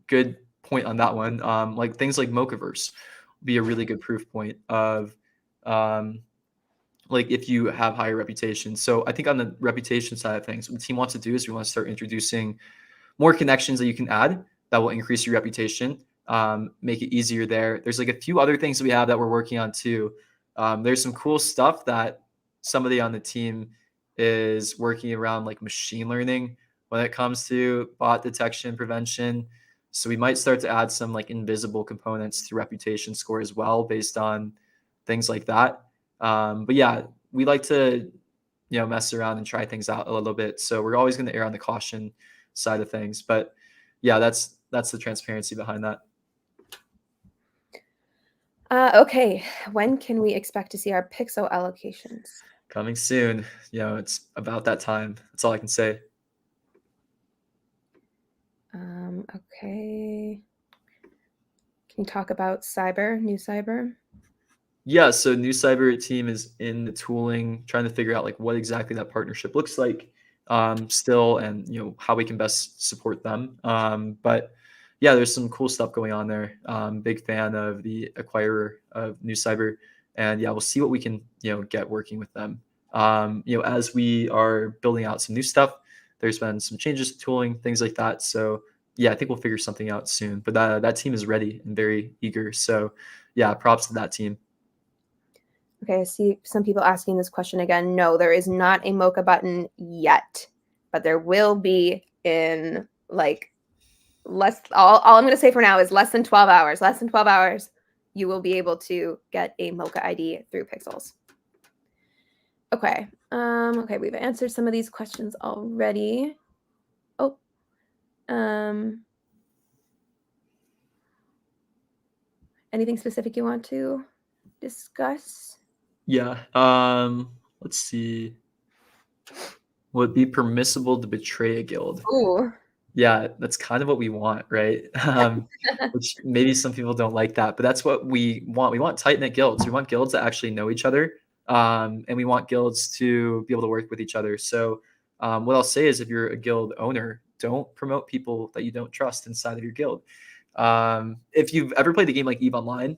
Speaker 2: Good point on that one. Like things like Mocaverse would be a really good proof point of like if you have higher reputation. So I think on the reputation side of things, what the team wants to do is we want to start introducing more connections that you can add that will increase your reputation, make it easier there. There's like a few other things that we have that we're working on too. There's some cool stuff that somebody on the team is working around, like machine learning when it comes to bot detection prevention. So we might start to add some like invisible components to reputation score as well based on things like that. But yeah, we like to, mess around and try things out a little bit. So we're always going to err on the caution side of things. But yeah, that's the transparency behind that.
Speaker 1: Okay, when can we expect to see our pixel allocations?
Speaker 2: Coming soon. It's about that time. That's all I can say.
Speaker 1: Okay. Can you talk about new cyber?
Speaker 2: Yeah, so new cyber team is in the tooling, trying to figure out like what exactly that partnership looks like still, and how we can best support them. But yeah, there's some cool stuff going on there. Big fan of the acquirer of new cyber, and yeah, we'll see what we can get working with them. As we are building out some new stuff, there's been some changes to tooling, things like that. So yeah, I think we'll figure something out soon. But that team is ready and very eager. So yeah, props to that team.
Speaker 1: Okay, I see some people asking this question again. No, there is not a Mocha button yet, but there will be in like all I'm going to say for now is less than 12 hours. Less than 12 hours, you will be able to get a Mocha ID through Pixels. Okay. Okay, we've answered some of these questions already. Oh. Anything specific you want to discuss?
Speaker 2: Yeah. Let's see. Would it be permissible to betray a guild?
Speaker 1: Ooh.
Speaker 2: Yeah, that's kind of what we want, right? Which maybe some people don't like that, but that's what we want. We want tight-knit guilds. We want guilds that actually know each other, and we want guilds to be able to work with each other. So what I'll say is if you're a guild owner, don't promote people that you don't trust inside of your guild. If you've ever played a game like EVE Online,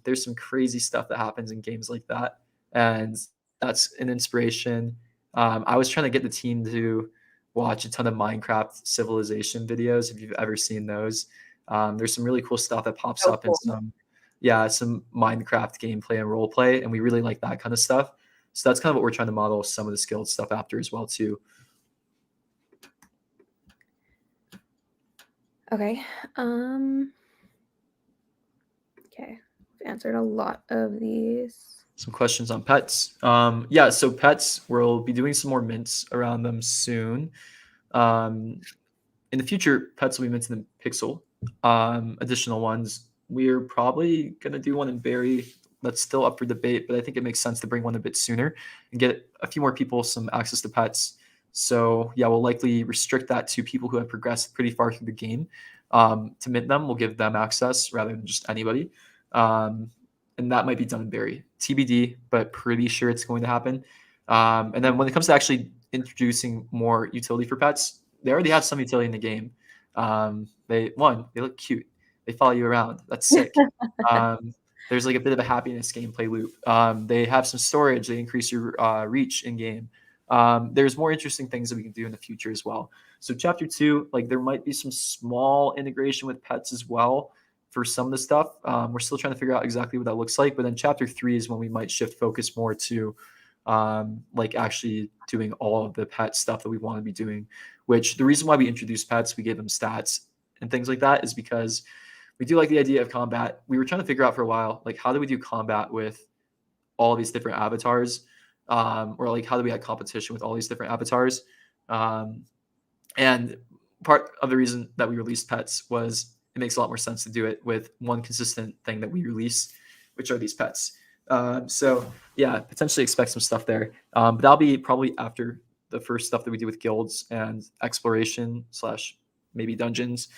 Speaker 2: there's some crazy stuff that happens in games like that, and that's an inspiration. I was trying to get the team to watch a ton of Minecraft civilization videos. If you've ever seen those, there's some really cool stuff that pops up in some Minecraft gameplay and role play, and we really like that kind of stuff. So that's kind of what we're trying to model some of the skilled stuff after as well too.
Speaker 1: Okay. Okay. We've answered a lot of these.
Speaker 2: Some questions on pets. Yeah, so pets, we'll be doing some more mints around them soon. In the future, pets will be minted in Pixel. Additional ones, we're probably going to do one in Berry. That's still up for debate, but I think it makes sense to bring one a bit sooner and get a few more people some access to pets. So yeah, we'll likely restrict that to people who have progressed pretty far through the game. To mint them, we'll give them access rather than just anybody. And that might be done in Berry. TBD, but pretty sure it's going to happen. And then when it comes to actually introducing more utility for pets, they already have some utility in the game. They look cute. They follow you around. That's sick. There's like a bit of a happiness gameplay loop. They have some storage. They increase your reach in game. There's more interesting things that we can do in the future as well. So chapter 2, like there might be some small integration with pets as well for some of the stuff. We're still trying to figure out exactly what that looks like. But then chapter 3 is when we might shift focus more to like actually doing all of the pet stuff that we want to be doing. Which the reason why we introduced pets, we gave them stats and things like that, is because we do like the idea of combat. We were trying to figure out for a while, like, how do we do combat with all these different avatars, or like how do we have competition with all these different avatars? And part of the reason that we released pets was it makes a lot more sense to do it with one consistent thing that we release, which are these pets. So yeah, potentially expect some stuff there. But that'll be probably after the first stuff that we do with guilds and exploration slash maybe dungeons.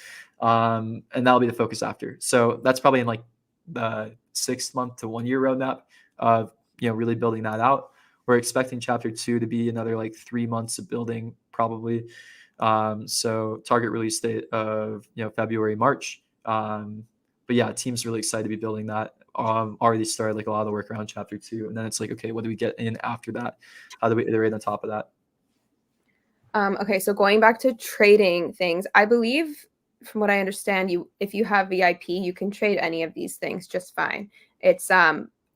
Speaker 2: And that'll be the focus after. So that's probably in like the 6 month to 1 year roadmap of, really building that out. We're expecting chapter 2 to be another like 3 months of building probably. So target release date of February, March. But yeah, team's really excited to be building that. Already started like a lot of the work around chapter 2, and then it's like, okay, what do we get in after that? How do we iterate on top of that?
Speaker 1: Okay, so going back to trading things, I believe from what I understand, if you have VIP, you can trade any of these things just fine. It's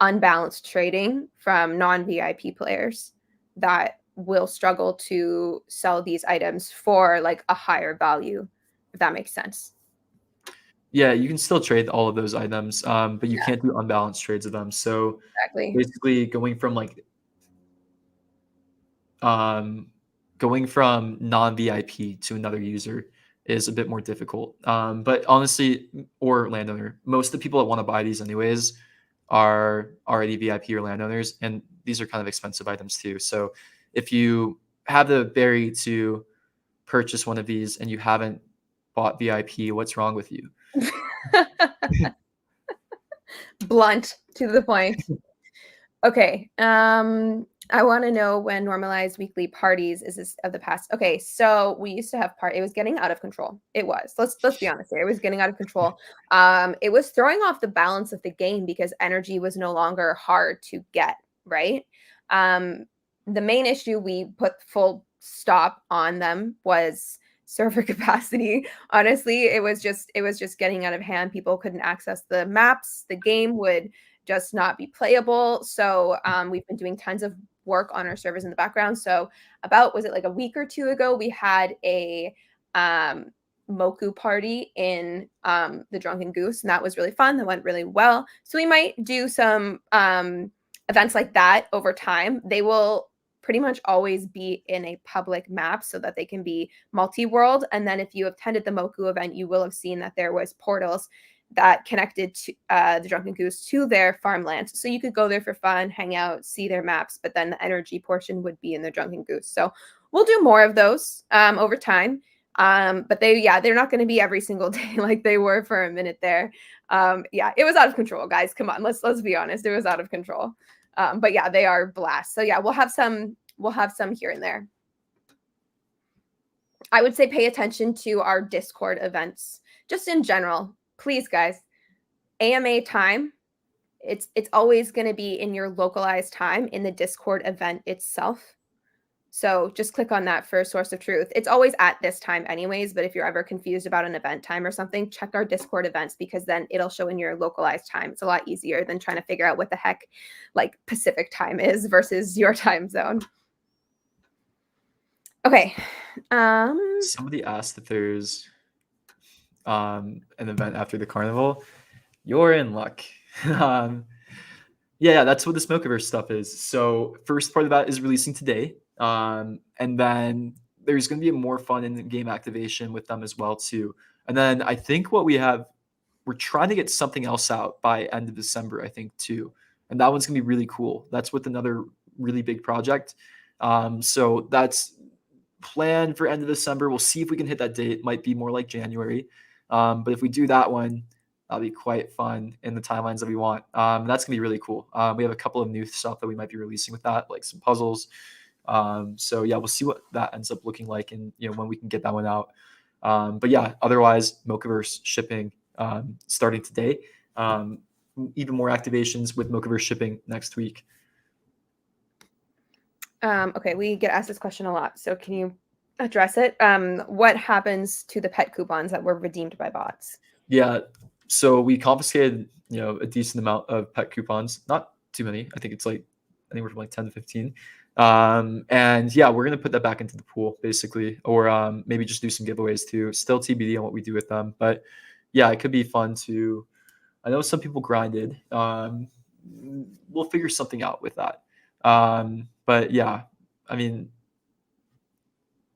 Speaker 1: unbalanced trading from non-VIP players that will struggle to sell these items for like a higher value, if that makes sense.
Speaker 2: Yeah, you can still trade all of those items, but you can't do unbalanced trades of them. So
Speaker 1: Exactly.
Speaker 2: basically going from non-VIP to another user is a bit more difficult. But honestly, or landowner, most of the people that want to buy these anyways are already VIP or landowners, and these are kind of expensive items too. So if you have the ability to purchase one of these and you haven't bought VIP, what's wrong with you?
Speaker 1: Blunt to the point. Okay. I want to know when normalized weekly parties is this of the past. Okay, so we used to have it was getting out of control. It was. Let's be honest here. It was getting out of control. It was throwing off the balance of the game because energy was no longer hard to get, right? The main issue we put full stop on them was server capacity. Honestly, it was just getting out of hand. People couldn't access the maps. The game would just not be playable. So we've been doing tons of work on our servers in the background. So was it like a week or 2 ago, we had a Moku party in the Drunken Goose, and that was really fun. That went really well. So we might do some events like that over time. They will pretty much always be in a public map so that they can be multi-world. And then if you attended the Moku event, you will have seen that there was portals that connected to the Drunken Goose to their farmlands. So you could go there for fun, hang out, see their maps, but then the energy portion would be in the Drunken Goose. So we'll do more of those over time. But they're not going to be every single day like they were for a minute there. It was out of control, guys. Come on, let's be honest. It was out of control. But yeah, they are blasts. So yeah, we'll have some here and there. I would say pay attention to our Discord events, just in general. Please, guys. AMA time, it's always going to be in your localized time in the Discord event itself. So just click on that for a source of truth. It's always at this time anyways, but if you're ever confused about an event time or something, check our Discord events because then it'll show in your localized time. It's a lot easier than trying to figure out what the heck like Pacific time is versus your time zone. Okay.
Speaker 2: Somebody asked if there's an event after the carnival. You're in luck. Yeah, that's what this Mocaverse stuff is. So first part of that is releasing today. And then there's going to be a more fun in-game activation with them as well too. And then I think we're trying to get something else out by end of December, I think too. And that one's going to be really cool. That's with another really big project. So that's planned for end of December. We'll see if we can hit that date. Might be more like January. But if we do that one, that'll be quite fun in the timelines that we want. That's gonna be really cool. We have a couple of new stuff that we might be releasing with that, like some puzzles. So yeah, we'll see what that ends up looking like, and when we can get that one out. But yeah, otherwise, Mocaverse shipping starting today. Even more activations with Mocaverse shipping next week.
Speaker 1: Okay, we get asked this question a lot, so can you address it? What happens to the pet coupons that were redeemed by bots?
Speaker 2: Yeah, so we confiscated, a decent amount of pet coupons, not too many. I think it's like anywhere from like 10 to 15. And yeah, we're gonna put that back into the pool basically, or maybe just do some giveaways too. Still TBD on what we do with them, but yeah, it could be fun to. I know some people grinded. We'll figure something out with that. But yeah, I mean,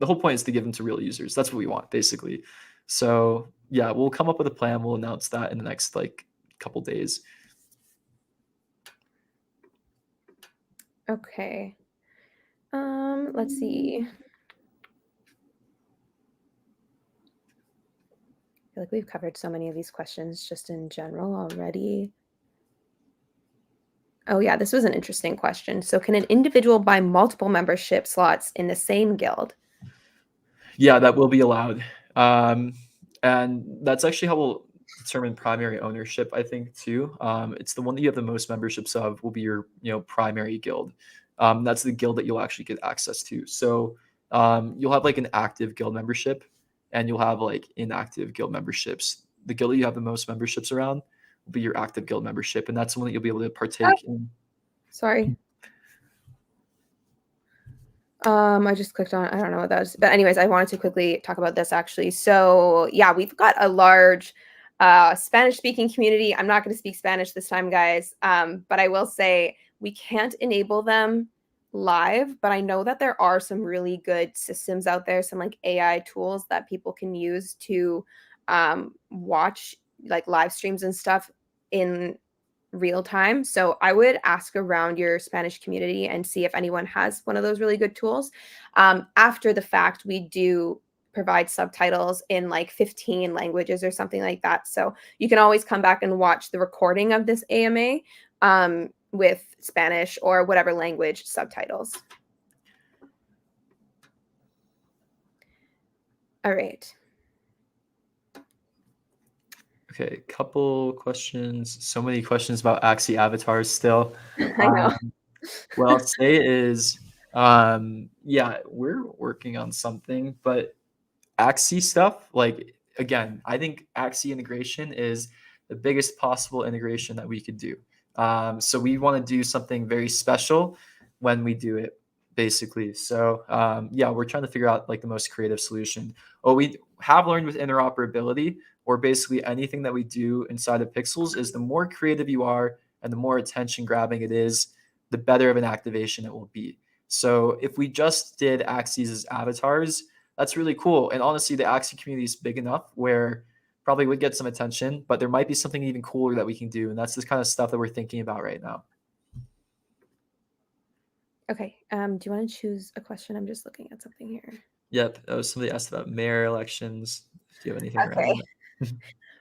Speaker 2: the whole point is to give them to real users. That's what we want, basically. So yeah, we'll come up with a plan. We'll announce that in the next like couple days.
Speaker 1: Okay. Let's see. I feel like we've covered so many of these questions just in general already. Oh yeah, this was an interesting question. So can an individual buy multiple membership slots in the same guild?
Speaker 2: Yeah, that will be allowed. And that's actually how we'll determine primary ownership, I think, too. It's the one that you have the most memberships of will be your, primary guild. That's the guild that you'll actually get access to. So you'll have like an active guild membership and you'll have like inactive guild memberships. The guild that you have the most memberships around will be your active guild membership. And that's the one that you'll be able to partake in.
Speaker 1: Sorry. I just clicked on, I don't know what that was. But anyways, I wanted to quickly talk about this actually. So yeah, we've got a large Spanish speaking community. I'm not going to speak Spanish this time, guys. But I will say we can't enable them live, but I know that there are some really good systems out there, some like AI tools that people can use to watch like live streams and stuff in real time. So I would ask around your Spanish community and see if anyone has one of those really good tools. After the fact, we do provide subtitles in like 15 languages or something like that. So you can always come back and watch the recording of this AMA with Spanish or whatever language subtitles. All right.
Speaker 2: Okay, couple questions. So many questions about Axie avatars still.
Speaker 1: I know.
Speaker 2: What I'll say is, yeah, we're working on something, but Axie stuff, like again, I think Axie integration is the biggest possible integration that we could do. So we want to do something very special when we do it, basically. So yeah, we're trying to figure out like the most creative solution. What we have learned with interoperability, or basically anything that we do inside of Pixels, is the more creative you are and the more attention grabbing it is, the better of an activation it will be. So if we just did Axies as avatars, that's really cool. And honestly, the Axie community is big enough where probably would get some attention, but there might be something even cooler that we can do. And that's the kind of stuff that we're thinking about right now.
Speaker 1: Okay. Do you want to choose a question? I'm just looking at something here.
Speaker 2: Yep. That was somebody asked about mayor elections. Do you have anything around that?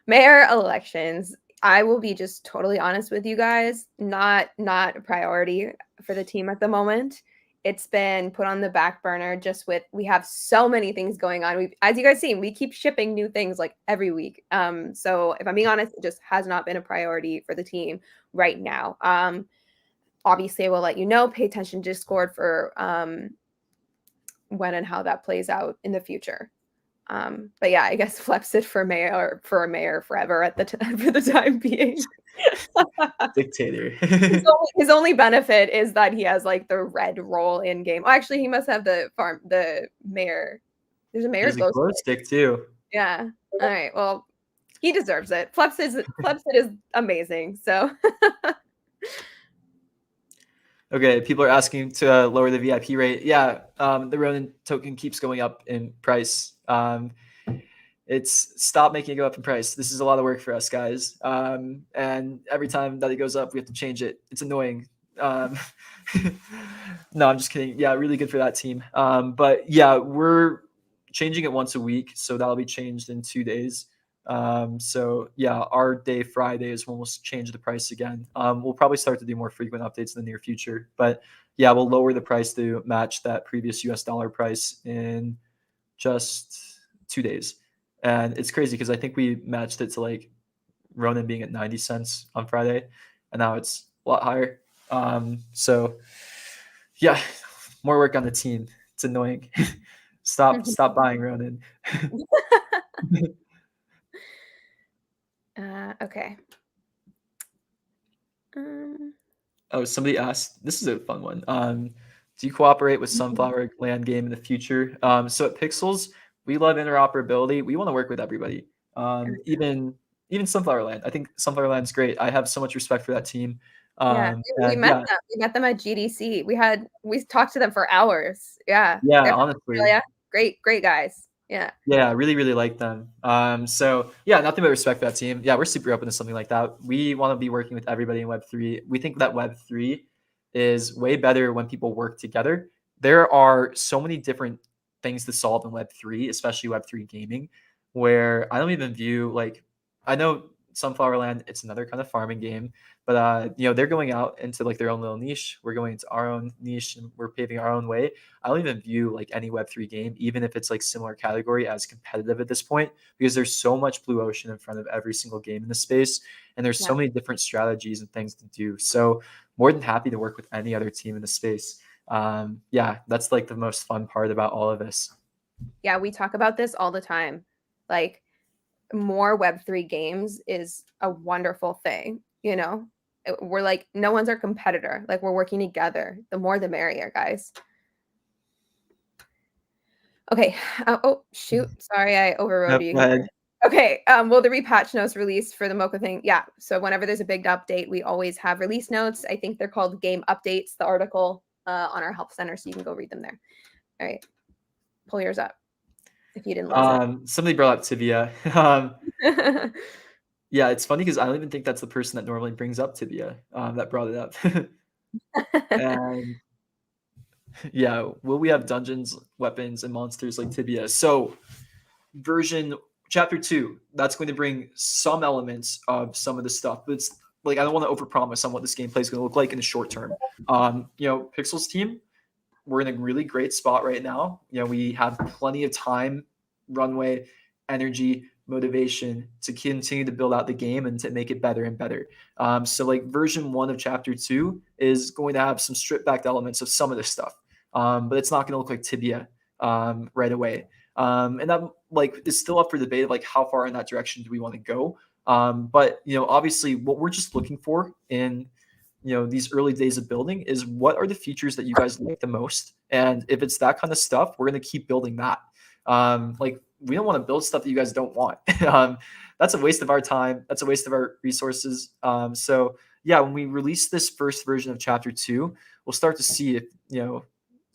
Speaker 1: Mayor elections. I will be just totally honest with you guys. Not a priority for the team at the moment. It's been put on the back burner just with, we have so many things going on. As you guys see, we keep shipping new things like every week. So if I'm being honest, it just has not been a priority for the team right now. Obviously I will let you know, pay attention to Discord for when and how that plays out in the future. But yeah, I guess flex it for mayor forever at for the time being.
Speaker 2: Dictator.
Speaker 1: his only benefit is that he has like the red role in game. Oh, actually, he must have the mayor. There's a mayor
Speaker 2: glow stick too.
Speaker 1: Yeah. All right. Well, he deserves it. Flepsit is amazing. So.
Speaker 2: Okay, people are asking to lower the VIP rate. Yeah, the Ronin token keeps going up in price. It's stop making it go up in price. This is a lot of work for us, guys. And every time that it goes up, we have to change it. It's annoying. No, I'm just kidding. Yeah, really good for that team. But yeah, we're changing it once a week, so that'll be changed in 2 days. So yeah, our day Friday is when we'll change the price again. We'll probably start to do more frequent updates in the near future, but yeah, we'll lower the price to match that previous US dollar price in just 2 days. And it's crazy because I think we matched it to like Ronin being at 90 cents on Friday, and now it's a lot higher. So yeah, more work on the team. It's annoying. Stop buying Ronin.
Speaker 1: Okay. Um,
Speaker 2: Oh, somebody asked, this is a fun one. Do you cooperate with Sunflower Land game in the future? So at Pixels, we love interoperability. We want to work with everybody. Even Sunflower Land. I think Sunflower Land's great. I have so much respect for that team.
Speaker 1: yeah, we
Speaker 2: And
Speaker 1: met
Speaker 2: yeah,
Speaker 1: them. We met them at GDC. We talked to them for hours. Yeah,
Speaker 2: yeah,
Speaker 1: they're from
Speaker 2: honestly.
Speaker 1: Australia. Great guys. Yeah.
Speaker 2: Yeah, I really, really like them. So yeah, nothing but respect for that team. Yeah, we're super open to something like that. We want to be working with everybody in Web3. We think that Web3 is way better when people work together. There are so many different things to solve in Web3, especially Web3 gaming, where I don't even view like I know Sunflower Land, it's another kind of farming game, but they're going out into like their own little niche. We're going into our own niche and we're paving our own way. I don't even view like any Web3 game, even if it's like similar category, as competitive at this point because there's so much blue ocean in front of every single game in the space, and there's
Speaker 1: Yeah.
Speaker 2: so many different strategies and things to do. So more than happy to work with any other team in the space. Yeah, that's like the most fun part about all of this.
Speaker 1: Yeah, we talk about this all the time. Like more Web3 games is a wonderful thing, you know? We're like, no one's our competitor. Like, we're working together. The more, the merrier, guys. Okay. Oh, shoot. Sorry, I overrode
Speaker 2: Yep,
Speaker 1: you
Speaker 2: go ahead.
Speaker 1: here. Okay. Will the repatch notes released for the Mocha thing? Yeah. So whenever there's a big update, we always have release notes. I think they're called game updates, the article on our help center. So you can go read them there. All right. Pull yours up if you didn't lose it.
Speaker 2: Somebody brought up Tibia. Yeah, it's funny because I don't even think that's the person that normally brings up Tibia that brought it up. And yeah, will we have dungeons, weapons, and monsters like Tibia? So version chapter 2, that's going to bring some elements of the stuff, but it's like I don't want to overpromise on what this gameplay is going to look like in the short term. Pixel's team, we're in a really great spot right now. We have plenty of time, runway, energy, motivation to continue to build out the game and to make it better and better. So like version 1 of chapter 2 is going to have some stripped back elements of some of this stuff, but it's not going to look like Tibia right away. And that like is still up for debate of like how far in that direction do we want to go. But obviously what we're just looking for in these early days of building is what are the features that you guys like the most, and if it's that kind of stuff, we're going to keep building that. Like we don't want to build stuff that you guys don't want. That's a waste of our time, that's a waste of our resources. So yeah, when we release this first version of chapter 2, we'll start to see if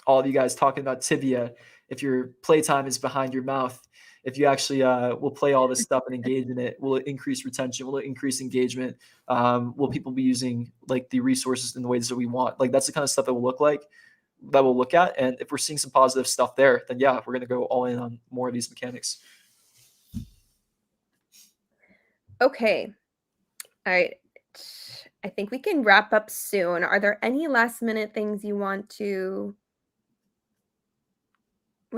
Speaker 2: all of you guys talking about Tibia, if your playtime is behind your mouth, if you actually will play all this stuff and engage in it, will it increase retention? Will it increase engagement? Will people be using like the resources in the ways that we want? Like that's the kind of stuff that we'll look at. And if we're seeing some positive stuff there, then yeah, we're going to go all in on more of these mechanics.
Speaker 1: Okay. All right. I think we can wrap up soon. Are there any last minute things what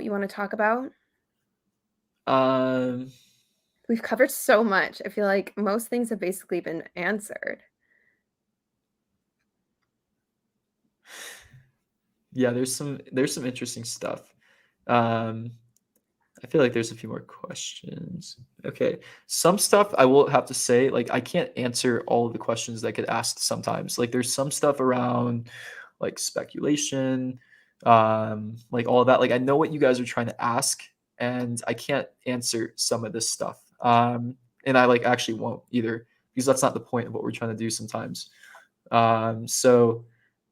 Speaker 1: you want to talk about?
Speaker 2: Um,
Speaker 1: We've covered so much. I feel like most things have basically been answered.
Speaker 2: yeah, there's some interesting stuff. I feel like there's a few more questions. Okay. Some stuff I will have to say, like, I can't answer all of the questions that get asked sometimes. Like, there's some stuff around like speculation, like all of that. Like, I know what you guys are trying to ask, and I can't answer some of this stuff. And I like actually won't either because that's not the point of what we're trying to do sometimes. So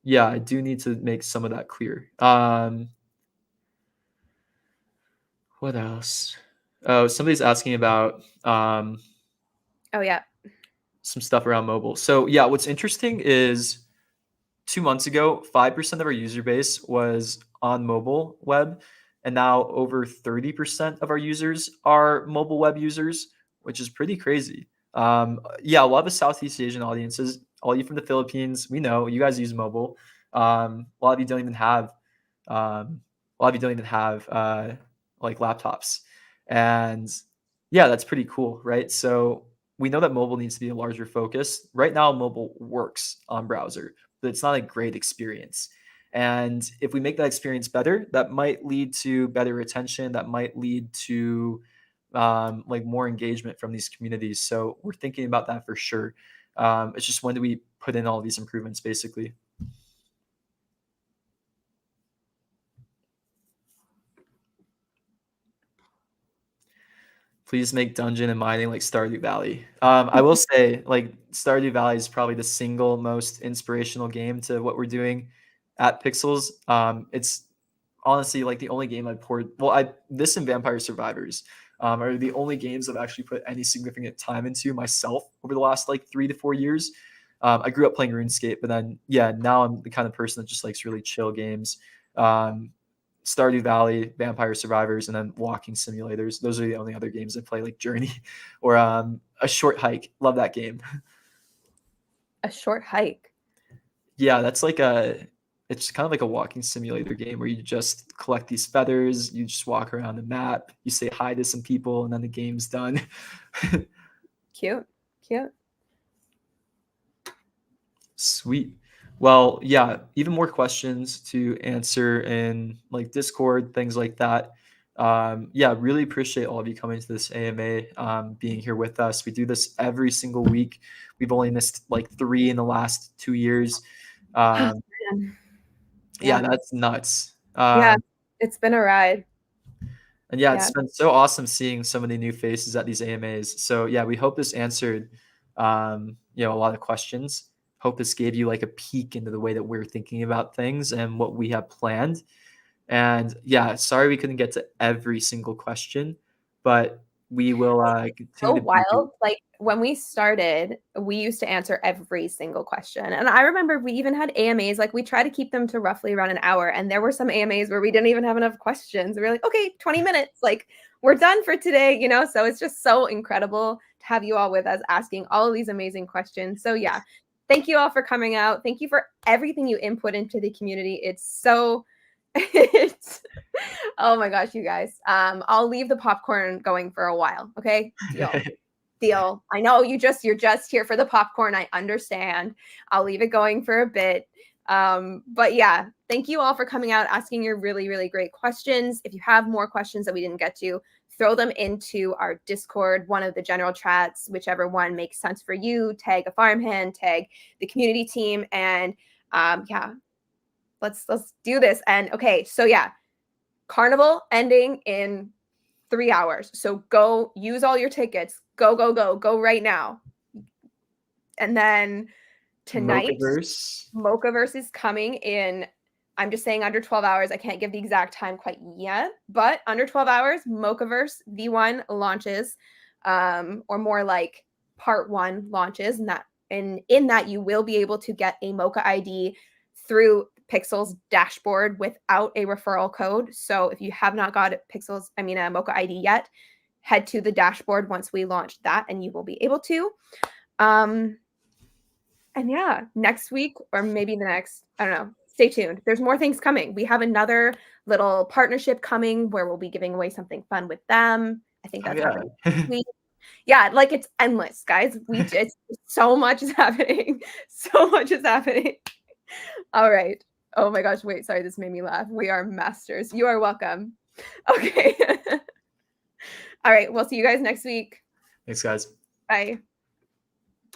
Speaker 2: yeah, I do need to make some of that clear. What else? Oh, somebody's asking about
Speaker 1: Oh yeah.
Speaker 2: some stuff around mobile. So yeah, what's interesting is 2 months ago, 5% of our user base was on mobile web, and now over 30% of our users are mobile web users, which is pretty crazy. Yeah, a lot of Southeast Asian audiences, all you from the Philippines, we know you guys use mobile. A lot of you don't even have, like laptops, and yeah, that's pretty cool, right? So we know that mobile needs to be a larger focus. Right now, mobile works on browser, but it's not a great experience. And if we make that experience better, that might lead to better retention. That might lead to like more engagement from these communities. So we're thinking about that for sure. It's just when do we put in all these improvements, basically. Please make dungeon and mining like Stardew Valley. I will say, like, Stardew Valley is probably the single most inspirational game to what we're doing at Pixels. It's honestly like the only game I poured. Well, this and Vampire Survivors are the only games I've actually put any significant time into myself over the last like 3 to 4 years. I grew up playing RuneScape, but then now I'm the kind of person that just likes really chill games. Stardew Valley, Vampire Survivors, and then walking simulators. Those are the only other games I play, like Journey or A Short Hike. Love that game.
Speaker 1: A short hike.
Speaker 2: Yeah, it's kind of like a walking simulator game where you just collect these feathers, you just walk around the map, you say hi to some people, and then the game's done.
Speaker 1: Cute.
Speaker 2: Sweet. Well, yeah, even more questions to answer in like Discord, things like that. Yeah, really appreciate all of you coming to this AMA, being here with us. We do this every single week. We've only missed like 3 in the last 2 years.
Speaker 1: Yeah.
Speaker 2: Yeah, that's nuts.
Speaker 1: Yeah, it's been a ride.
Speaker 2: And yeah, it's been so awesome seeing so many new faces at these AMAs. So yeah, we hope this answered, a lot of questions. Hope this gave you like a peek into the way that we're thinking about things and what we have planned. And yeah, sorry we couldn't get to every single question, but we will continue
Speaker 1: So
Speaker 2: to be here.
Speaker 1: wild. Like when we started, we used to answer every single question. And I remember we even had AMAs, like we try to keep them to roughly around an hour. And there were some AMAs where we didn't even have enough questions. We were like, okay, 20 minutes, like we're done for today, So it's just so incredible to have you all with us asking all of these amazing questions. So yeah, thank you all for coming out. Thank you for everything you input into the community. It's so it's oh my gosh, you guys. I'll leave the popcorn going for a while. Okay. Deal. I know you're just here for the popcorn. I understand. I'll leave it going for a bit. But yeah, thank you all for coming out, asking your really, really great questions. If you have more questions that we didn't get to, throw them into our Discord, one of the general chats, whichever one makes sense for you. Tag a farmhand, tag the community team, and yeah, let's do this. And okay, so yeah, Carnival ending in 3 hours. So go use all your tickets. Go right now. And then tonight, Mocaverse is coming in. I'm just saying under 12 hours. I can't give the exact time quite yet, but under 12 hours, Mocaverse V1 launches, or more like part 1 launches. And in that you will be able to get a Moca ID through Pixels dashboard without a referral code. So if you have not got a Moca ID yet, head to the dashboard once we launch that and you will be able to. And yeah, next week or maybe the next, I don't know, stay tuned. There's more things coming. We have another little partnership coming where we'll be giving away something fun with them. I think that's happening next week. Yeah, like it's endless, guys. It's so much is happening. So much is happening. All right. Oh my gosh, wait, sorry, this made me laugh. We are masters. You are welcome. Okay. All right, we'll see you guys next week.
Speaker 2: Thanks, guys.
Speaker 1: Bye.